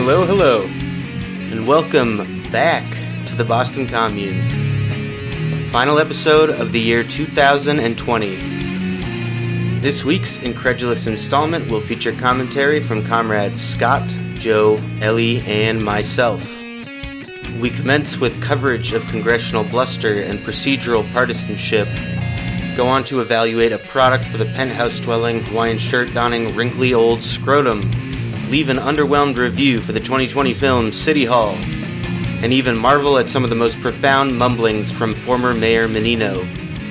Hello, hello, and welcome back to the Boston Commune. Final episode of the year 2020. This week's incredulous installment will feature commentary from Comrades Scott, Joe, Ellie, and myself. We commence with coverage of congressional bluster and procedural partisanship, go on to evaluate a product for the penthouse-dwelling, Hawaiian shirt-donning, wrinkly old scrotum, leave an underwhelmed review for the 2020 film City Hall, and even marvel at some of the most profound mumblings from former Mayor Menino.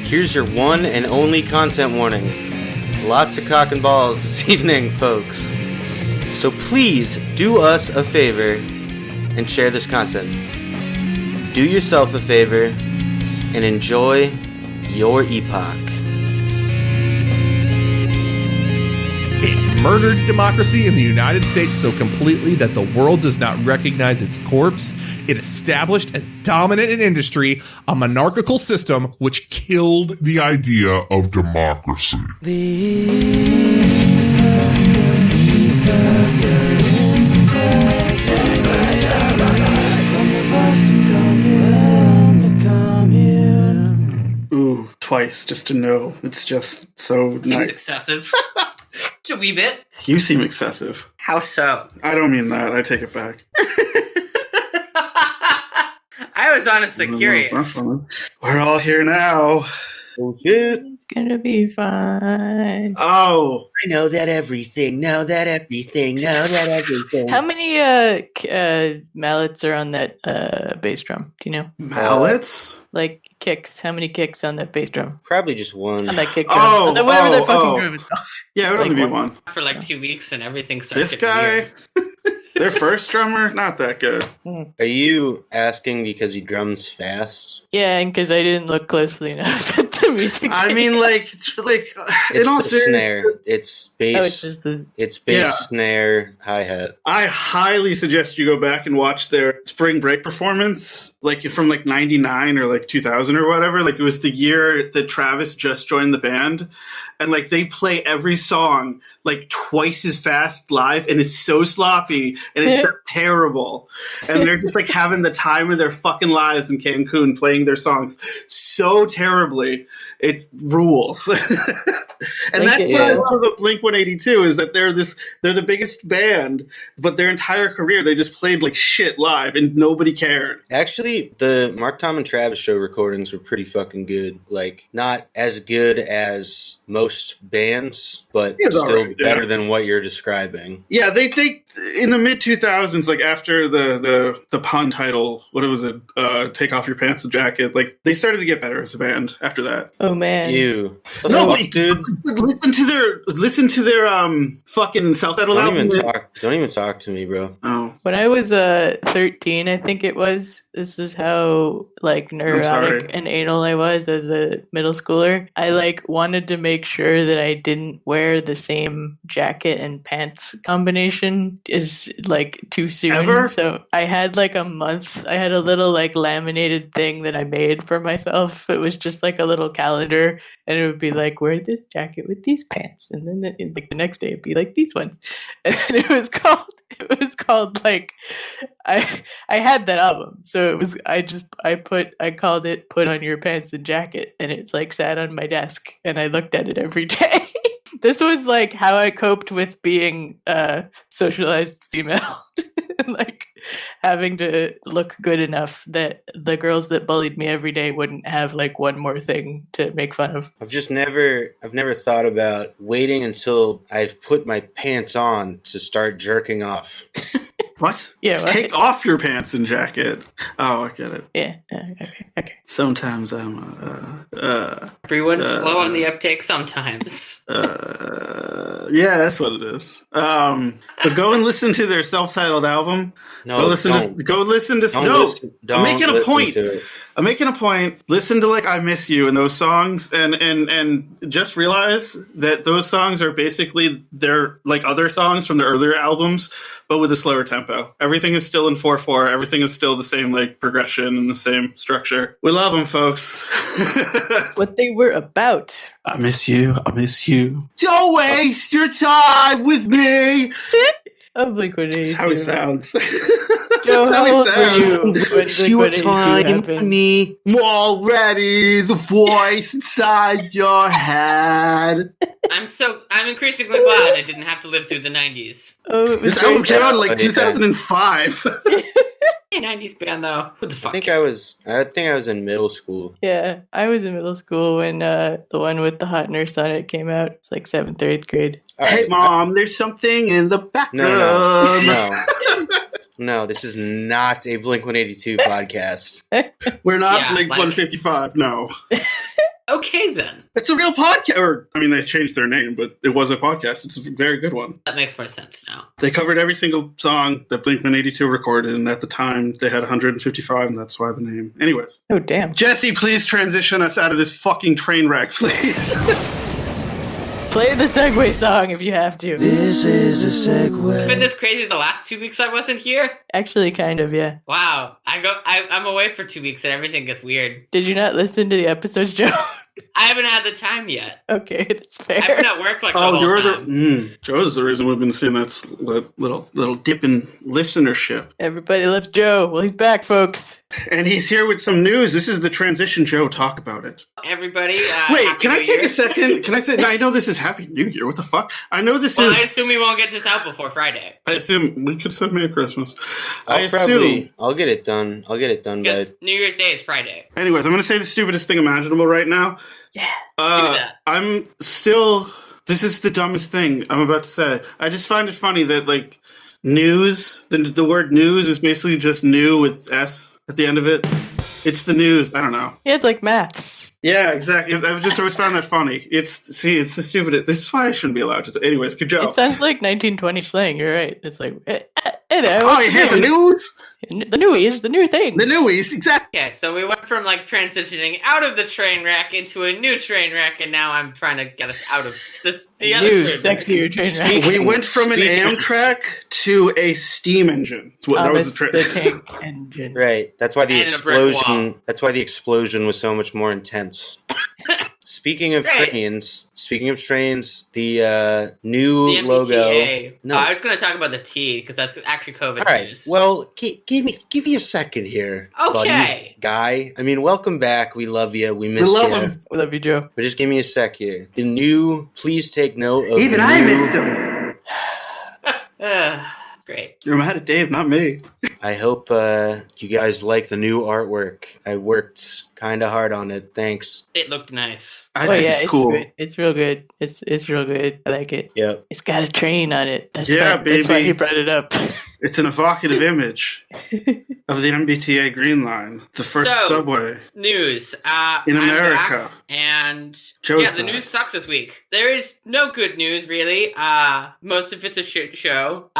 Here's your one and only content warning. Lots of cock and balls this evening, folks. So please do us a favor and share this content. Do yourself a favor and enjoy your Epoch. It murdered democracy in the United States so completely that the world does not recognize its corpse. It established as dominant in industry a monarchical system which killed the idea of democracy. Ooh, twice, just to know. It's just so Seems nice. excessive. A wee bit. You seem excessive. How so? I don't mean that. I take it back. I was honestly No, curious. it's not fun. We're all here now. Oh shit. It's gonna be fine. Oh, I know that everything, know that everything, know that everything. How many mallets are on that bass drum? Do you know? mallets? Like kicks? How many kicks on that bass drum? Probably just one. On that kick drum? Oh, On that, whatever that fucking oh. drum is called. Yeah, it would Like only be one. one. For like 2 weeks and everything starts This getting guy, weird. their first drummer, not that good. Are you asking because he drums fast? Yeah, and because I didn't look closely enough at the music. I video. mean, like in It's all the seriousness, snare. It's bass. Oh, it's just the. It's bass, Yeah. snare, hi-hat. I highly suggest you go back and watch their spring break performance, like from like 99 or like 2000 or whatever. Like it was the year that Travis just joined the band. And like they play every song like twice as fast live, and it's so sloppy and it's terrible. And they're just like having the time of their fucking lives in Cancun playing their songs so terribly. It rules. And that's what I love about Blink 182 is that they're the biggest band, but their entire career they just played like shit live and nobody cared. Actually, the Mark, Tom, and Travis show recordings were pretty fucking good. Like, not as good as most bands, but It's still alright, yeah. better than what you're describing. Yeah, they in the mid 2000s, like after the pun title, what was it? Take off your pants and jacket. Like they started to get better as a band after that. Oh man. You. No, Fuck, wait, dude. listen to their fucking self-titled album. Don't even talk to me, bro. Oh, When I was 13, I think it was, this is how like neurotic sorry. and anal I was as a middle schooler. I like wanted to make sure that I didn't wear the same jacket and pants combination as like too soon. Ever? So I had like a month. I had a little like laminated thing that I made for myself. It was just like a little calendar, and it would be like, wear this jacket with these pants, and then like the next day it'd be like these ones, and then it was called like I had that album, so it was I called it Put On Your Pants and Jacket, and it's like sat on my desk and I looked at it every day. This was like how I coped with being a socialized female. Like having to look good enough that the girls that bullied me every day wouldn't have like one more thing to make fun of. I've never thought about waiting until I've put my pants on to start jerking off. what? Yeah, Just what? take off your pants and jacket. Oh, I get it. Yeah. Okay. Sometimes I'm Everyone's slow on the uptake sometimes. yeah, that's what it is. But go and listen to their self-titled album. No, Go listen to. Don't No, listen- I'm don't making a listen point. to it. I'm making a point. Listen to like "I Miss You" and those songs, and just realize that those songs are basically their like other songs from the earlier albums, but with a slower tempo. Everything is still in 4/4. Everything is still the same like progression and the same structure. We love them, folks. What they were about. I miss you. I miss you. Don't waste your time with me. of Blink-182. That's how he sounds. Joe, That's how how he old were sounds. you when Blink-182 happened? me. Already the voice inside your head. I'm increasingly glad I didn't have to live through the 90s. Oh, it was This album great. came out in like Oh, yeah. 2005. Hey, 90s band though. Who the I fuck? think I was in middle school. Yeah, I was in middle school when the one with the hot nurse on it came out. It's like 7th or 8th grade. All Hey, right. Mom, there's something in the background. No, this is not a Blink-182 podcast. We're not Yeah, Blink like- 155, no. Okay then. It's a real podcast. Or, I mean, they changed their name, but it was a podcast. It's a very good one. That makes more sense now. They covered every single song that Blink 182 recorded, and at the time they had 155, and that's why the name. Anyways. Oh, damn. Jesse, please transition us out of this fucking train wreck, please. Play the segue song if you have to. This is a It's segue. been this crazy the last 2 weeks I wasn't here. Actually, kind of, yeah. Wow. I'm away for 2 weeks and everything gets weird. Did you not listen to the episodes, Joe? I haven't had the time yet. Okay, that's fair. I've been at work like the Oh, whole you're time. Joe's the reason we've been seeing that little dip in listenership. Everybody loves Joe. Well, he's back, folks. And he's here with some news. This is the transition Joe. Talk about it. Everybody, Wait, Happy can I New take Year. a second? Can I say, no, I know this is Happy New Year. What the fuck? I know this Well, I is, assume we won't get this out before Friday. I assume we could send Merry Christmas. I'll get it done. I'll get it done by Because New Year's Day is Friday. Anyways, I'm going to say the stupidest thing imaginable right now. Yeah. Do that. I'm still, this is the dumbest thing I'm about to say. I just find it funny that, like, news, the word news is basically just new with S at the end of it. It's the news. I don't know. Yeah, it's like maths. Yeah, exactly. I've just always found that funny. It's the stupidest. This is why I shouldn't be allowed to. Anyways, good job. It sounds like 1920 slang. You're right. It's like, Oh, you hear the news? The newies, the new thing. The newies, exactly. Okay, so we went from like transitioning out of the train wreck into a new train wreck, and now I'm trying to get us out of the other New, train wreck. sexier train wreck. We went from an Amtrak to a steam engine. That was the tank engine. right. That's why the And a brick wall. explosion. That's why the explosion was so much more intense. Speaking of Right. trains, the new The logo. MBTA. No. I was going to talk about the T because that's actually COVID All right. news. Well, give me a second here, Okay. buddy, guy. I mean, welcome back. We love you. We miss love you. him. We love you, Joe. But just give me a sec here. The new. Please take note of. Even the I new- missed him. Great. You're mad at Dave, not me. I hope you guys like the new artwork. I worked kind of hard on it. Thanks. It looked nice. I Oh think yeah, it's cool. good. It's real good. It's real good. I like it. Yep. It's got a train on it. That's Yeah, why, That's why baby. he brought it up. It's an evocative image of the MBTA Green Line, the first So- subway News. in I'm America. back, and Joe's yeah, the back. news sucks this week. There is no good news, really. Most of it's a shit show.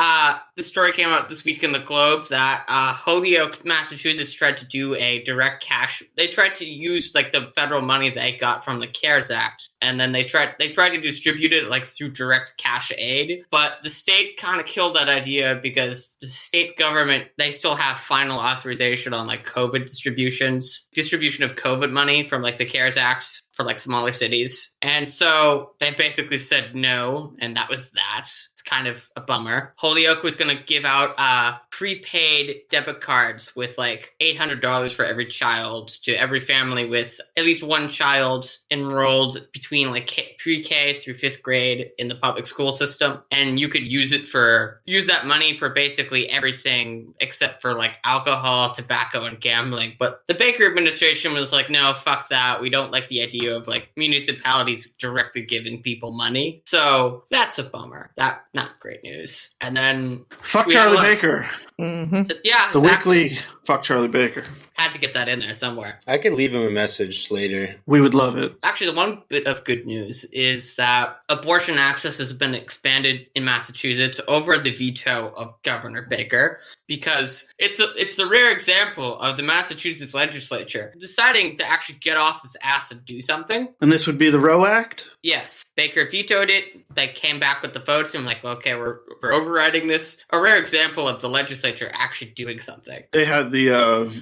The story came out this week in the Globe that Holyoke, Massachusetts tried to do a direct cash. They tried to use like the federal money they got from the CARES Act, and then they tried to distribute it like through direct cash aid. But the state kind of killed that idea because the state government, they still have final authorization on like COVID distribution of COVID money from like the CARES Act for like smaller cities. And so they basically said no, and that was that. It's kind of a bummer. Holyoke was going to give out prepaid debit cards with like $800 for every child to every family with at least one child enrolled between like pre-K through 5th grade in the public school system. And you could use that money for basically everything except for like alcohol, tobacco, and gambling. But the Baker administration was like, no, fuck that. We don't like the idea of like municipalities directly giving people money. So that's a bummer. That not great news. And then Fuck we Charlie lost- Baker. Mm-hmm. Yeah, The exactly. weekly Fuck Charlie Baker. Had to get that in there somewhere. I could leave him a message later. We would love it. Actually, the one bit of good news is that abortion access has been expanded in Massachusetts over the veto of Governor Baker. because it's a rare example of the Massachusetts legislature deciding to actually get off its ass and do something. And this would be the Roe Act? Yes, Baker vetoed it. They came back with the votes and like, okay, we're overriding this. A rare example of the legislature actually doing something. They had the,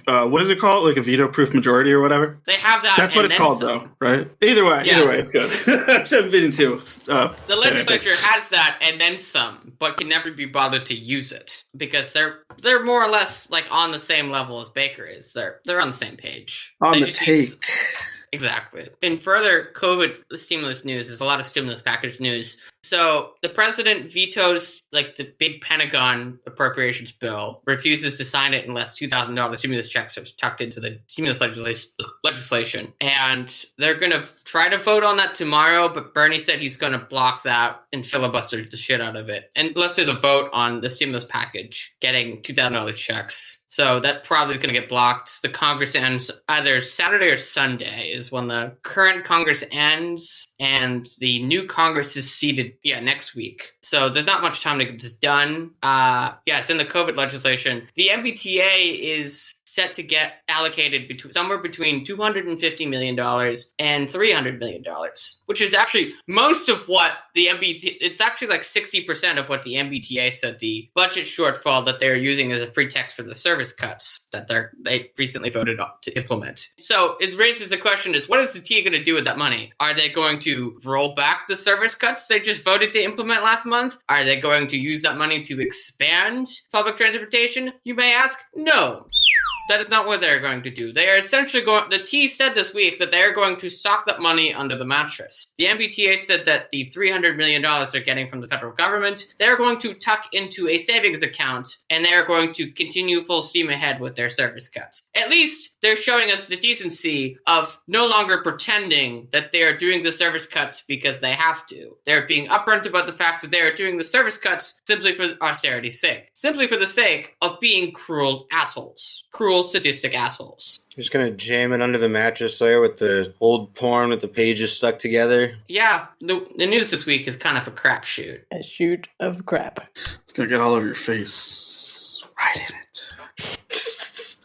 what is it called? Like a veto-proof majority or whatever? They have that. That's what it's called, though, right? Either way, it's good. I'm being too. The legislature has that and then some, but can never be bothered to use it because they're more or less like on the same level as Baker is. They're on the same page. On the take. Exactly. In further COVID stimulus news, there's a lot of stimulus package news. So the president vetoes like the big Pentagon appropriations bill, refuses to sign it unless $2,000 stimulus checks are tucked into the stimulus legislation. And they're going to try to vote on that tomorrow, but Bernie said he's going to block that and filibuster the shit out of it. And unless there's a vote on the stimulus package getting $2,000 checks. So that probably is going to get blocked. The Congress ends either Saturday or Sunday is when the current Congress ends and the new Congress is seated next week. So there's not much time to get this done. It's in the COVID legislation. The MBTA is set to get allocated somewhere between $250 million and $300 million, which is actually most of what the MBTA, it's actually like 60% of what the MBTA said the budget shortfall that they're using as a pretext for the service cuts that they recently voted on to implement. So it raises the question is, what is the T going to do with that money? Are they going to roll back the service cuts they just voted to implement last month? Are they going to use that money to expand public transportation? You may ask. No. That is not what they're going to do. They are essentially the T said this week that they are going to sock that money under the mattress. The MBTA said that the $300 million they're getting from the federal government, they're going to tuck into a savings account, and they're going to continue full steam ahead with their service cuts. At least they're showing us the decency of no longer pretending that they are doing the service cuts because they have to. They're being upfront about the fact that they are doing the service cuts simply for austerity's sake. Simply for the sake of being cruel assholes. Cruel, sadistic assholes. You're just gonna jam it under the mattress there with the old porn with the pages stuck together? Yeah, the news this week is kind of a crapshoot. A shoot of crap. It's gonna get all over your face. Right in it.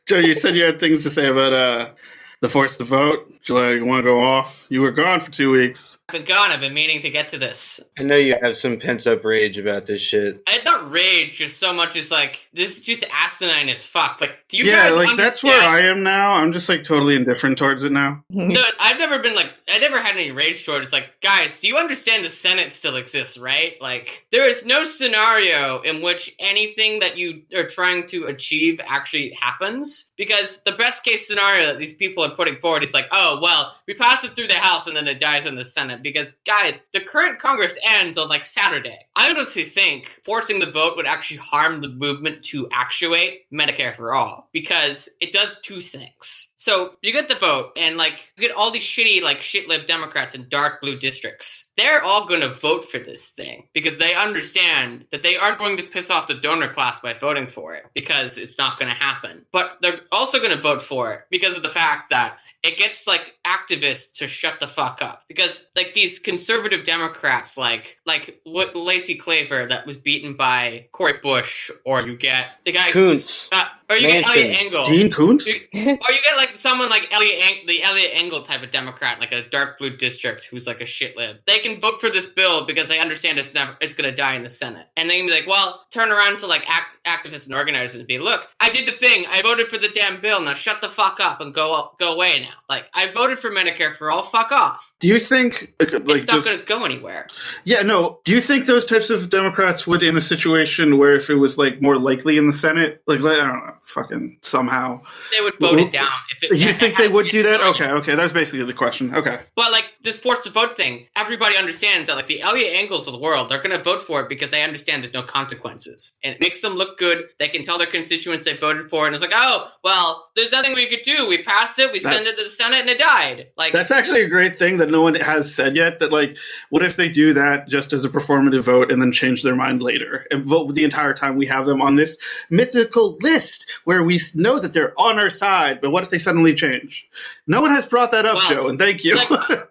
Joe, you said you had things to say about the ForceTheVote. You want to go off? You were gone for 2 weeks. I've been gone. I've been meaning to get to this. I know you have some pent-up rage about this shit. I not rage just so much as like, this is just asinine as fuck. Like, do you guys understand? That's where I am now. I'm just like totally indifferent towards it now. No, I never had any rage towards like, guys, do you understand the Senate still exists, right? Like, there is no scenario in which anything that you are trying to achieve actually happens, because the best case scenario that these people are putting forward is like, oh, well, we pass it through the House and then it dies in the Senate. Because, guys, the current Congress ends on like Saturday. I honestly think forcing the vote would actually harm the movement to actuate Medicare for all, because it does two things. So you get the vote, and like you get all these shitty, like shit-lib Democrats in dark blue districts. They're all going to vote for this thing because they understand that they aren't going to piss off the donor class by voting for it, because it's not going to happen. But they're also going to vote for it because of the fact that it gets like activists to shut the fuck up, because like these conservative Democrats, like what Lacey Claver that was beaten by Cory Bush, or you get the guy Kuntz. Or you get Elliot Engel. Dean Kuntz? Or you get like someone like the Elliot Engel type of Democrat, like a dark blue district who's like a shit lib. They can vote for this bill because they understand it's going to die in the Senate. And they can be like, well, turn around to like activists and organizers and be, look, I did the thing. I voted for the damn bill. Now shut the fuck up and go away now. Like, I voted for Medicare for all. Fuck off. Do you think like it's not going to go anywhere? Yeah, no. Do you think those types of Democrats would, in a situation where if it was like more likely in the Senate, like I don't know, fucking somehow they would vote it down? You think they would do that? Okay, that's basically the question. Okay, but like this ForceTheVote thing, everybody understands that like the Elliot Engels of the world, they're going to vote for it because they understand there's no consequences, and it makes them look good. They can tell their constituents they voted for it, and it's like, oh well, there's nothing we could do. We passed it, we sent it to the Senate, and it died. Like, that's actually a great thing that no one has said yet. That like, what if they do that just as a performative vote and then change their mind later and vote the entire time we have them on this mythical list where we know that they're on our side, but what if they suddenly change? No one has brought that up, Joe, and thank you.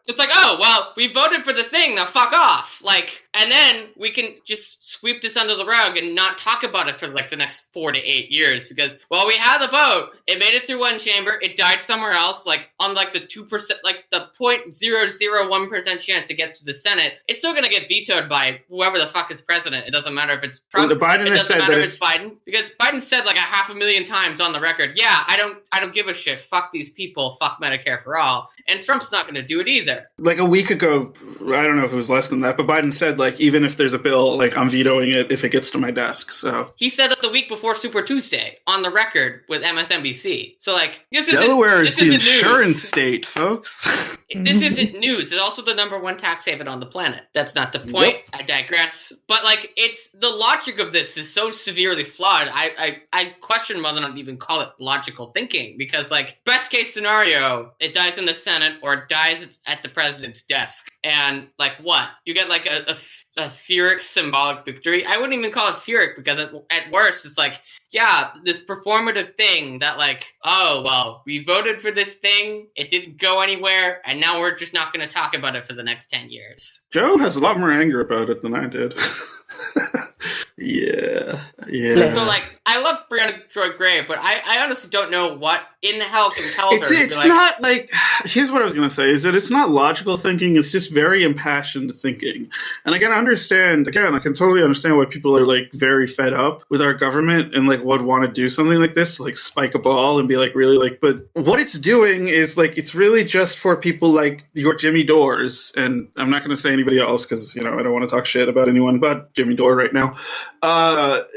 It's like, oh, well, we voted for the thing, now fuck off. Like, And then we can just sweep this under the rug and not talk about it for like the next 4 to 8 years because, well, we had the vote. It made it through one chamber. It died somewhere else, like on like the 2%, like the 0.001% chance it gets to the Senate. It's still going to get vetoed by whoever the fuck is president. It doesn't matter if it's Trump. Well, Biden it has doesn't said matter that if it's Biden because Biden said like 500,000 times on the record, yeah, I don't give a shit. Fuck these people. Fuck Medicare for all. And Trump's not going to do it either. Like a week ago, I don't know if it was less than that, but Biden said, like, even if there's a bill, like, I'm vetoing it if it gets to my desk, so. He said that the week before Super Tuesday, on the record with MSNBC. So, like, Delaware is the insurance news. State, folks. This isn't news. It's also the #1 tax haven on the planet. That's not the point. Nope. I digress. But, like, it's the logic of this is so severely flawed. I question whether or not to even call it logical thinking because, like, best case scenario, it dies in the Senate or it dies at the president's desk. And, like, what? You get, like, a Pyrrhic symbolic victory. I wouldn't even call it Pyrrhic because at worst, it's like, yeah, this performative thing that like, oh, well, we voted for this thing, it didn't go anywhere, and now we're just not going to talk about it for the next 10 years. Joe has a lot more anger about it than I did. Yeah. So, like, I love Brianna Joy Gray, but I honestly don't know what in the hell compelled her. It's not like, here's what I was going to say, is that it's not logical thinking, it's just very impassioned thinking. And I can totally understand why people are, like, very fed up with our government and, like, would want to do something like this to, like, spike a ball and be, like, really, like, but what it's doing is, like, it's really just for people like your Jimmy Dores, and I'm not going to say anybody else because, you know, I don't want to talk shit about anyone but Jimmy Dore right now.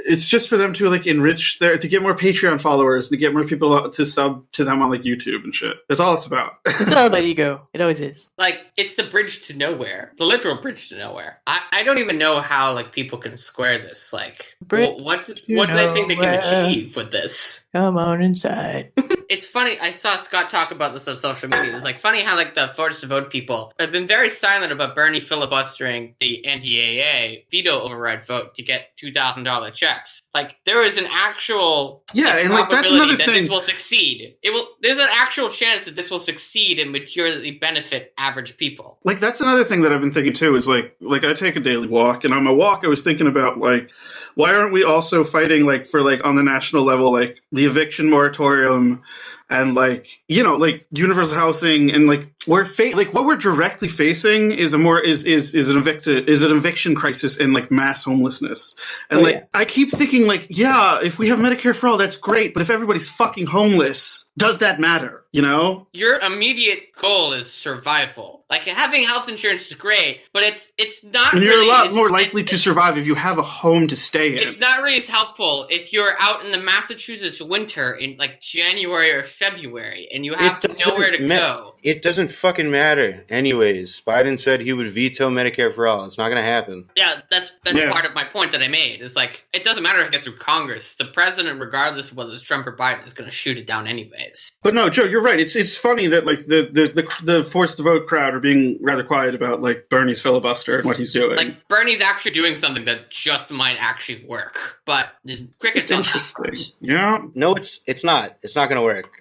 It's just for them to like enrich to get more Patreon followers, to get more people to sub to them on like YouTube and shit. That's all it's about. It's all about ego. It always is. Like, it's the bridge to nowhere, the literal bridge to nowhere. I don't even know how like people can square this. Like, what do they think they can achieve with this? Come on inside. It's funny. I saw Scott talk about this on social media. It's like funny how like the ForceTheVote people have been very silent about Bernie filibustering the NDAA veto override vote to get $2,000 checks. Like there is an actual and like that's another that thing. This will succeed. There's an actual chance that this will succeed and materially benefit average people. Like that's another thing that I've been thinking too. Is like I take a daily walk, and on my walk I was thinking about like why aren't we also fighting like for like on the national level like the eviction moratorium. And like, you know, like universal housing and like what we're directly facing is an eviction crisis and like mass homelessness. And I keep thinking like, yeah, if we have Medicare for all, that's great. But if everybody's fucking homeless, does that matter? You know, your immediate goal is survival. Like having health insurance is great, but it's not. And you're really, a lot more likely to survive if you have a home to stay in. It's not really as helpful if you're out in the Massachusetts winter in like January or February and you have nowhere to go. It doesn't fucking matter. Anyways, Biden said he would veto Medicare for all. It's not going to happen. Yeah, that's part of my point that I made. It's like, it doesn't matter if it gets through Congress. The president, regardless of whether it's Trump or Biden, is going to shoot it down anyways. But no, Joe, you're right. It's funny that like the ForceTheVote crowd are being rather quiet about like Bernie's filibuster and what he's doing. Like Bernie's actually doing something that just might actually work. But it's interesting. Yeah. No, it's not. It's not going to work.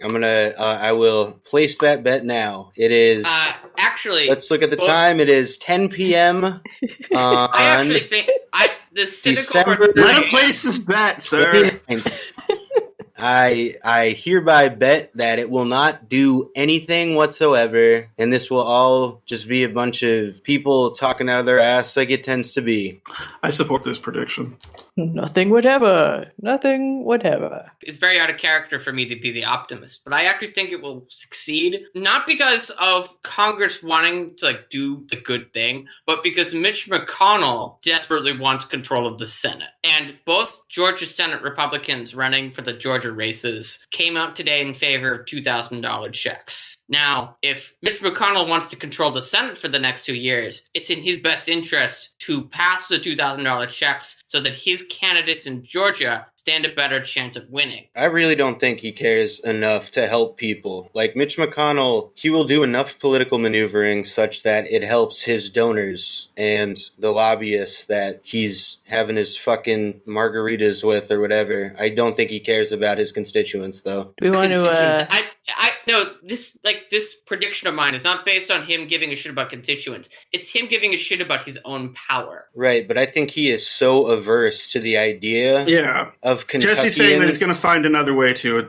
I will place that bet now. It is. Actually, let's look at the time. It is 10 p.m. I actually think the cynical. Let him place his bet, sir. I hereby bet that it will not do anything whatsoever, and this will all just be a bunch of people talking out of their ass like it tends to be. I support this prediction. Nothing whatever. Nothing whatever. It's very out of character for me to be the optimist, but I actually think it will succeed, not because of Congress wanting to like do the good thing, but because Mitch McConnell desperately wants control of the Senate. And both Georgia Senate Republicans running for the Georgia races came out today in favor of $2,000 checks. Now, if Mitch McConnell wants to control the Senate for the next 2 years, it's in his best interest to pass the $2,000 checks so that his candidates in Georgia stand a better chance of winning. I really don't think he cares enough to help people. Like Mitch McConnell, he will do enough political maneuvering such that it helps his donors and the lobbyists that he's having his fucking margaritas with or whatever. I don't think he cares about his constituents, though. Do we want to... This prediction of mine is not based on him giving a shit about constituents. It's him giving a shit about his own power. Right, but I think he is so averse to the idea of Kentuckians. Jesse's saying that he's going to find another way to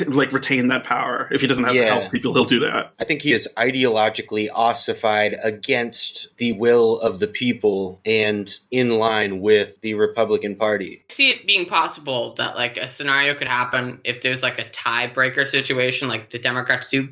retain that power. If he doesn't have to help people, he'll do that. I think he is ideologically ossified against the will of the people and in line with the Republican Party. I see it being possible that like a scenario could happen if there's like a tiebreaker situation, like the Democrats do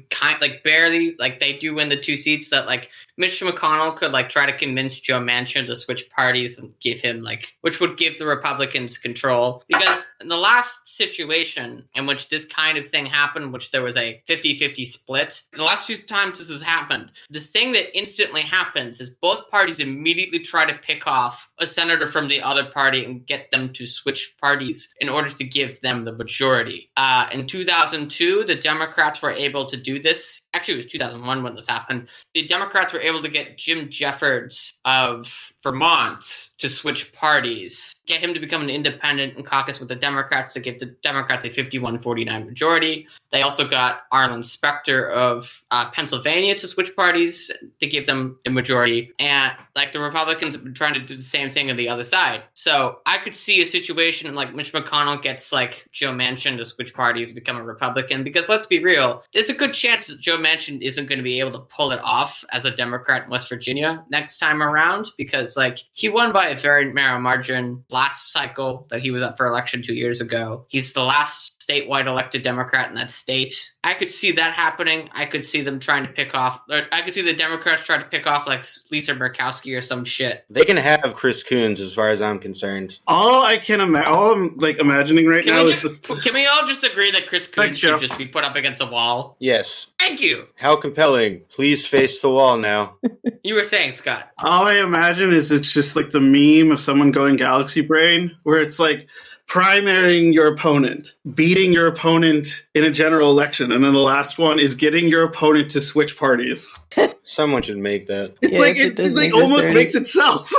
barely, like they do win the 2 seats, that like Mitch McConnell could like try to convince Joe Manchin to switch parties and give him which would give the Republicans control. Because in the last situation in which this kind of thing happened, which there was a 50-50 split, the last 2 times this has happened, the thing that instantly happens is both parties immediately try to pick off a senator from the other party and get them to switch parties in order to give them the majority. In 2002, the Democrats were able to do this. Actually, it was 2001 when this happened. The Democrats were able to get Jim Jeffords of Vermont to switch parties, get him to become an independent and caucus with the Democrats to give the Democrats a 51-49 majority. They also got Arlen Specter of Pennsylvania to switch parties to give them a majority. And like the Republicans have been trying to do the same thing on the other side. So I could see a situation like Mitch McConnell gets like Joe Manchin to switch parties, become a Republican, because let's be real, there's a good chance that Joe Manchin isn't going to be able to pull it off as a Democrat in West Virginia next time around, because like he won by a very narrow margin last cycle that he was up for election 2 years ago. He's the last statewide elected Democrat in that state. I could see that happening. I could see them trying to pick off, I could see the Democrats trying to pick off like Lisa Murkowski or some shit. They can have Chris Coons as far as I'm concerned. All I'm like imagining right now is this. Can we all just agree that Chris Coons should just be put up against a wall? Yes. Thank you. How compelling. Please face the wall now. You were saying, Scott. All I imagine is it's just like the meme of someone going galaxy brain, where it's like primarying your opponent, beating your opponent in a general election, and then the last one is getting your opponent to switch parties. Someone should make that. It almost makes itself.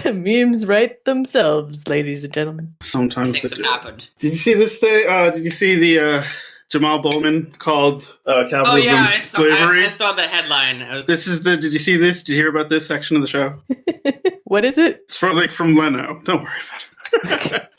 The memes write themselves, ladies and gentlemen. Sometimes Things have happened. Did you see this thing? Did you see the Jamal Bowman called capitalism slavery? I saw the headline. Did you see this? Did you hear about this section of the show? What is it? It's from Leno. Don't worry about it.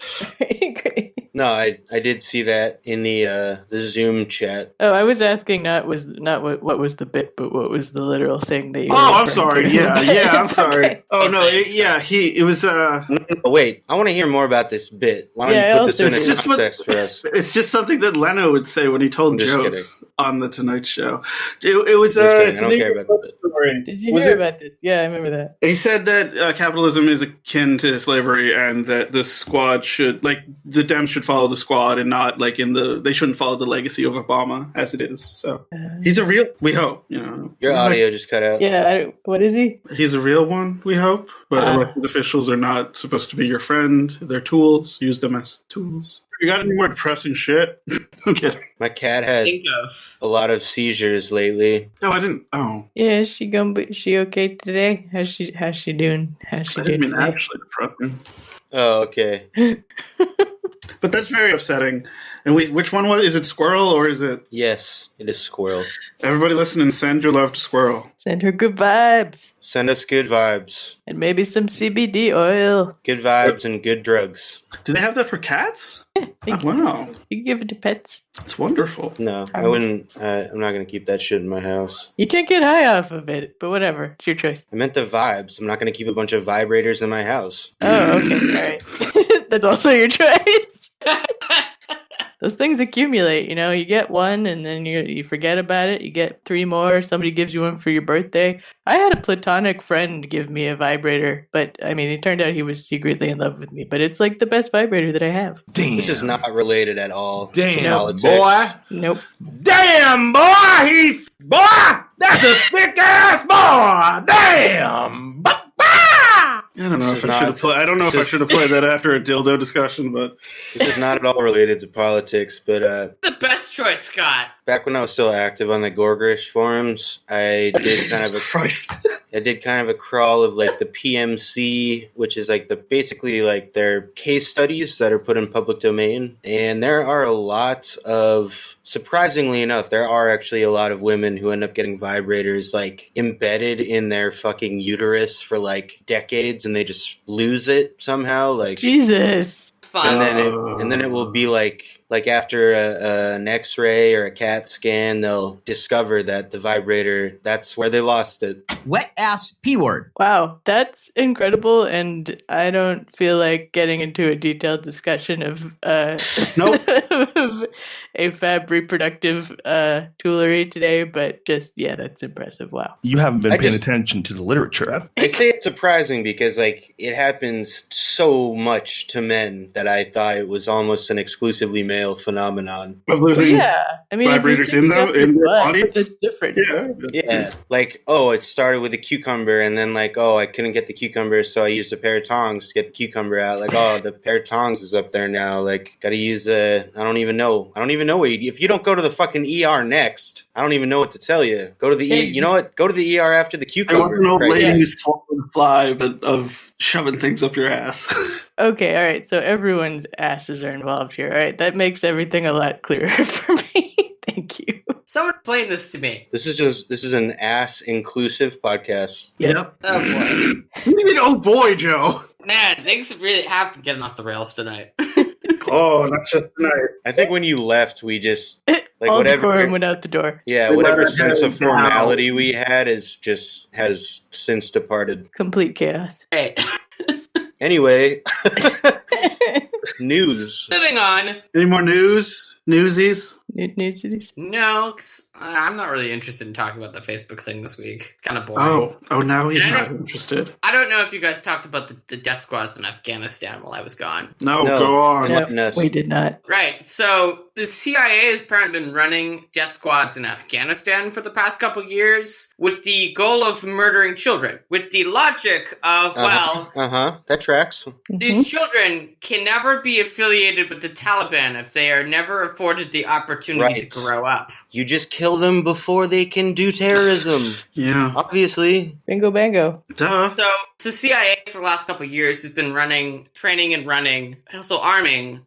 Great. No, I did see that in the Zoom chat. Oh, I was asking not what was the bit, but what was the literal thing that you were I'm sorry. to. Yeah, I'm sorry. Okay. Oh no, it was No, wait, I want to hear more about this bit. Why don't you put this in context for us? It's just something that Leno would say when he told jokes on the Tonight Show. It was I don't care about the bit. Story. Did you hear about this? Yeah, I remember that. He said that capitalism is akin to slavery, and that the squad should, like, the Dems should follow the squad and not, like, they shouldn't follow the legacy of Obama as it is. So he's a real, we hope, Your audio just cut out. Yeah, what is he? He's a real one, we hope. But elected officials are not supposed to be your friend. They're tools. Use them as tools. You got any more depressing shit? I'm kidding. My cat had a lot of seizures lately. No, I didn't. Oh. Yeah, is she okay today? How's she doing? I didn't mean actually depressing. Oh, okay. But that's very upsetting. And which one was? Is it Squirrel or is it? Yes, it is Squirrel. Everybody listening, send your love to Squirrel. Send her good vibes. Send us good vibes. And maybe some CBD oil. Good vibes and good drugs. Do they have that for cats? Yeah, wow. You can give it to pets. It's wonderful. No, I wouldn't. I'm not going to keep that shit in my house. You can't get high off of it, but whatever. It's your choice. I meant the vibes. I'm not going to keep a bunch of vibrators in my house. Oh, okay. All right. That's also your choice. Those things accumulate, you get one and then you forget about it. You get 3 more. Somebody gives you one for your birthday. I had a platonic friend give me a vibrator, but I mean, it turned out he was secretly in love with me, but it's like the best vibrator that I have. Damn. This is not related at all. Damn, to politics. boy. Nope. Damn, boy. Boy, that's a thick ass boy. Damn. I don't know This if is I should not- have played. I don't know if I should have played that after a dildo discussion, but This is not at all related to politics, but The best choice, Scott. back when I was still active on the Gorgrish forums, I did Christ. I did kind of a crawl of like the PMC, which is like basically like their case studies that are put in public domain. And there are a lot of, surprisingly enough, there are actually a lot of women who end up getting vibrators like embedded in their fucking uterus for like decades and they just lose it somehow. Like, Jesus. Fun. and then it will be like after an X-ray or a CAT scan, they'll discover that the vibrator, that's where they lost it. Wet ass P word. Wow, that's incredible, and I don't feel like getting into a detailed discussion of Nope. of AFAB reproductive toolery today, but just, yeah, that's impressive. Wow. You haven't been I paying just- attention to the literature. I say it's surprising because like it happens so much to men that I thought it was almost an exclusively male phenomenon. Of losing. Yeah, I mean, if you're vibrators in sticking them, up your in their butt, bodies? it's different. Yeah. Yeah, like, oh, it started with a cucumber, and then like, oh, I couldn't get the cucumber, so I used a pair of tongs to get the cucumber out. Like, oh, the pair of tongs is up there now. Like, gotta use I don't even know if you don't go to the fucking ER next. I don't even know what to tell you. Go to the you know what? Go to the ER after the I cucumber. want an old Christ. lady who's swallowed a fly, but of shoving things up your ass. Okay, all right. So everyone's asses are involved here. All right, that makes everything a lot clearer for me. Thank you. Someone explain this to me. This is an ass inclusive podcast. Yes. Oh boy. What do you mean, oh boy, Joe? Man, things really have been getting off the rails tonight. Oh, not just tonight. I think when you left, we just like All whatever. decorum went out the door. Yeah, We whatever let our sense of heads down. formality we had has since departed. Complete chaos. Right. Anyway, news. Moving on. Any more news? Newsies? New cities. No, 'cause I'm not really interested in talking about the Facebook thing this week. Kind of boring. Oh, now he's Yeah. not interested. I don't know if you guys talked about the death squads in Afghanistan while I was gone. No, No. go on. No. Enlighten us. We did not. Right, so the CIA has apparently been running death squads in Afghanistan for the past couple years with the goal of murdering children. With the logic of, well, That tracks. these children can never be affiliated with the Taliban if they are never afforded the opportunity to Right. grow up. You just kill them before they can do terrorism. Yeah. Obviously. Bingo bango. Duh. So the CIA for the last couple of years has been training and running, also arming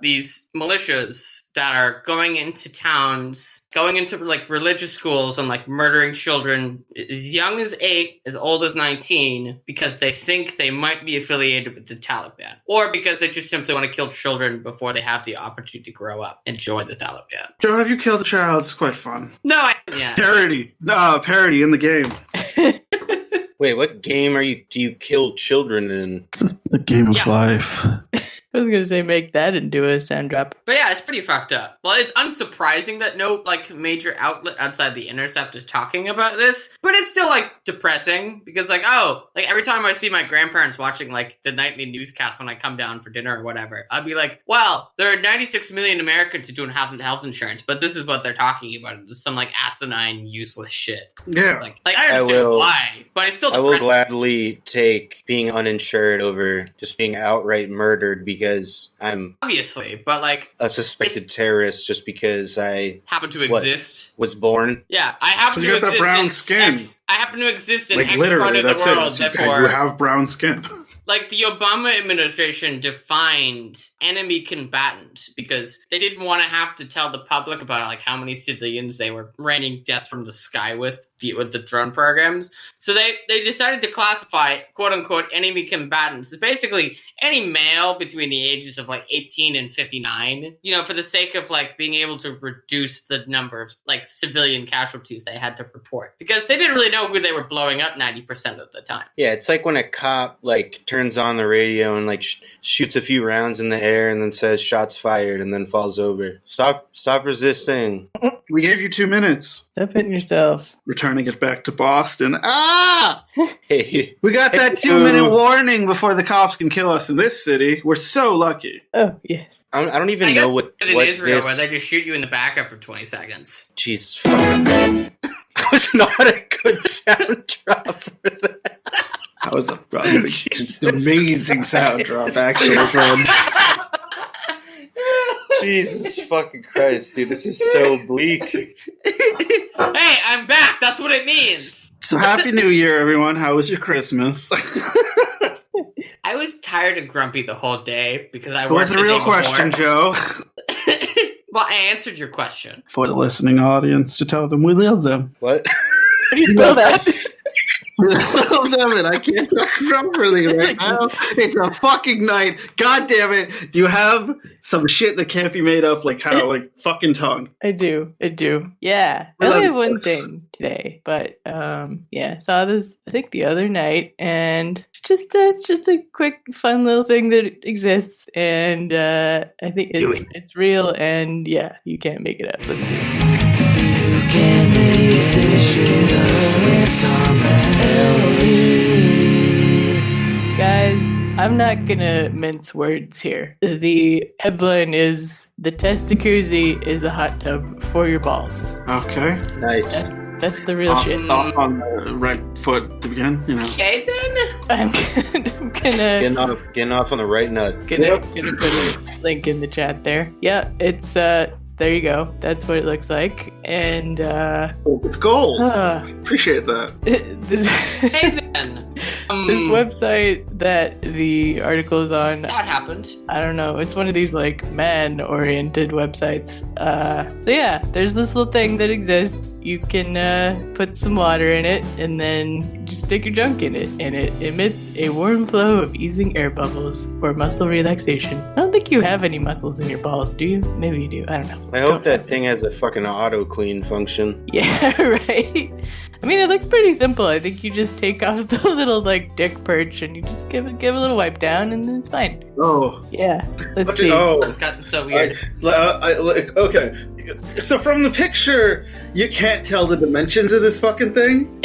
these militias that are going into towns, going into like religious schools and like murdering children as young as 8, as old as 19, because they think they might be affiliated with the Taliban, or because they just simply want to kill children before they have the opportunity to grow up and join the Taliban. Joe, have you killed a child? It's quite fun. No, yeah. Parody. No, parody in the game. Wait, what game do you kill children in? The game of Yeah. life. I was gonna say make that into a sound drop. But yeah, it's pretty fucked up. Well, it's unsurprising that no like major outlet outside the Intercept is talking about this, but it's still like depressing because like every time I see my grandparents watching like the nightly newscast when I come down for dinner or whatever, I'll be like, well, there are 96 million Americans who don't have health insurance, but this is what they're talking about. It's some like asinine, useless shit. Yeah. It's like I understand will- why, but it's still I will depressing. gladly take being uninsured over just being outright murdered because I'm Obviously, but like a suspected terrorist just because I happen to What? exist. was born. Yeah, I happen 'Cause to you got that exist brown in skin. I happen to exist in Like X literally, part of that's the it. world. You Therefore, have brown skin. like the Obama administration defined enemy combatant because they didn't want to have to tell the public about like how many civilians they were raining death from the sky with the drone programs. So they decided to classify quote unquote enemy combatants as basically any male between the ages of like 18 and 59, for the sake of like being able to reduce the number of like civilian casualties they had to report because they didn't really know who they were blowing up 90% of the time. Yeah, it's like when a cop like turns on the radio and like shoots a few rounds in the air and then says shots fired and then falls over. Stop resisting. We gave you 2 minutes. Stop hitting yourself. Returning it back to Boston. Ah! Hey, We got that 2-minute warning before the cops can kill us in this city. We're so lucky. Oh yes. I don't even I know got what in Israel this... where they just shoot you in the back after 20 seconds. Jesus fucking Christ. That was not a good sound drop for that. That was an amazing sound drop, actually, friend. Jesus fucking Christ, dude. This is so bleak. Hey, I'm back. That's what it means. So happy New Year, everyone. How was your Christmas? I was tired and grumpy the whole day because I What's the real question, Joe? Well, I answered your question. For the listening audience, to tell them we love them. What? How do you spell that? We love them, and I can't talk properly right now. It's a fucking night. God damn it. Do you have some shit that can't be made up, like how, like, fucking tongue? I do. Yeah. I only have one thing today, but yeah, saw this I think the other night, and it's just a quick, fun little thing that exists, and I think it's real, and yeah, you can't make it up. Let's see. You can make this shit up with Comrade. Guys, I'm not gonna mince words here. The headline is "The Testacuzzi is a hot tub for your balls." Okay. Nice. That's the real shit. Off on the right foot to begin, you know. Okay, then. I'm gonna Getting off on the right nut. gonna put a link in the chat there. Yeah, it's there you go. That's what it looks like, and It's gold. Appreciate that. this, Hey, then. this website that the article is on, That happened. I don't know. It's one of these like man-oriented websites. So yeah, there's this little thing that exists. You can put some water in it, and then just stick your junk in it, and it emits a warm flow of easing air bubbles for muscle relaxation. I don't think you have any muscles in your balls, do you? Maybe you do. I don't know. I hope that thing has a fucking auto clean function. Yeah, right. I mean, it looks pretty simple. I think you just take off the little like dick perch, and you just give a little wipe down, and then it's fine. Oh. Yeah. Let's see. Oh. It's gotten so weird. Okay. So from the picture, you can't tell the dimensions of this fucking thing.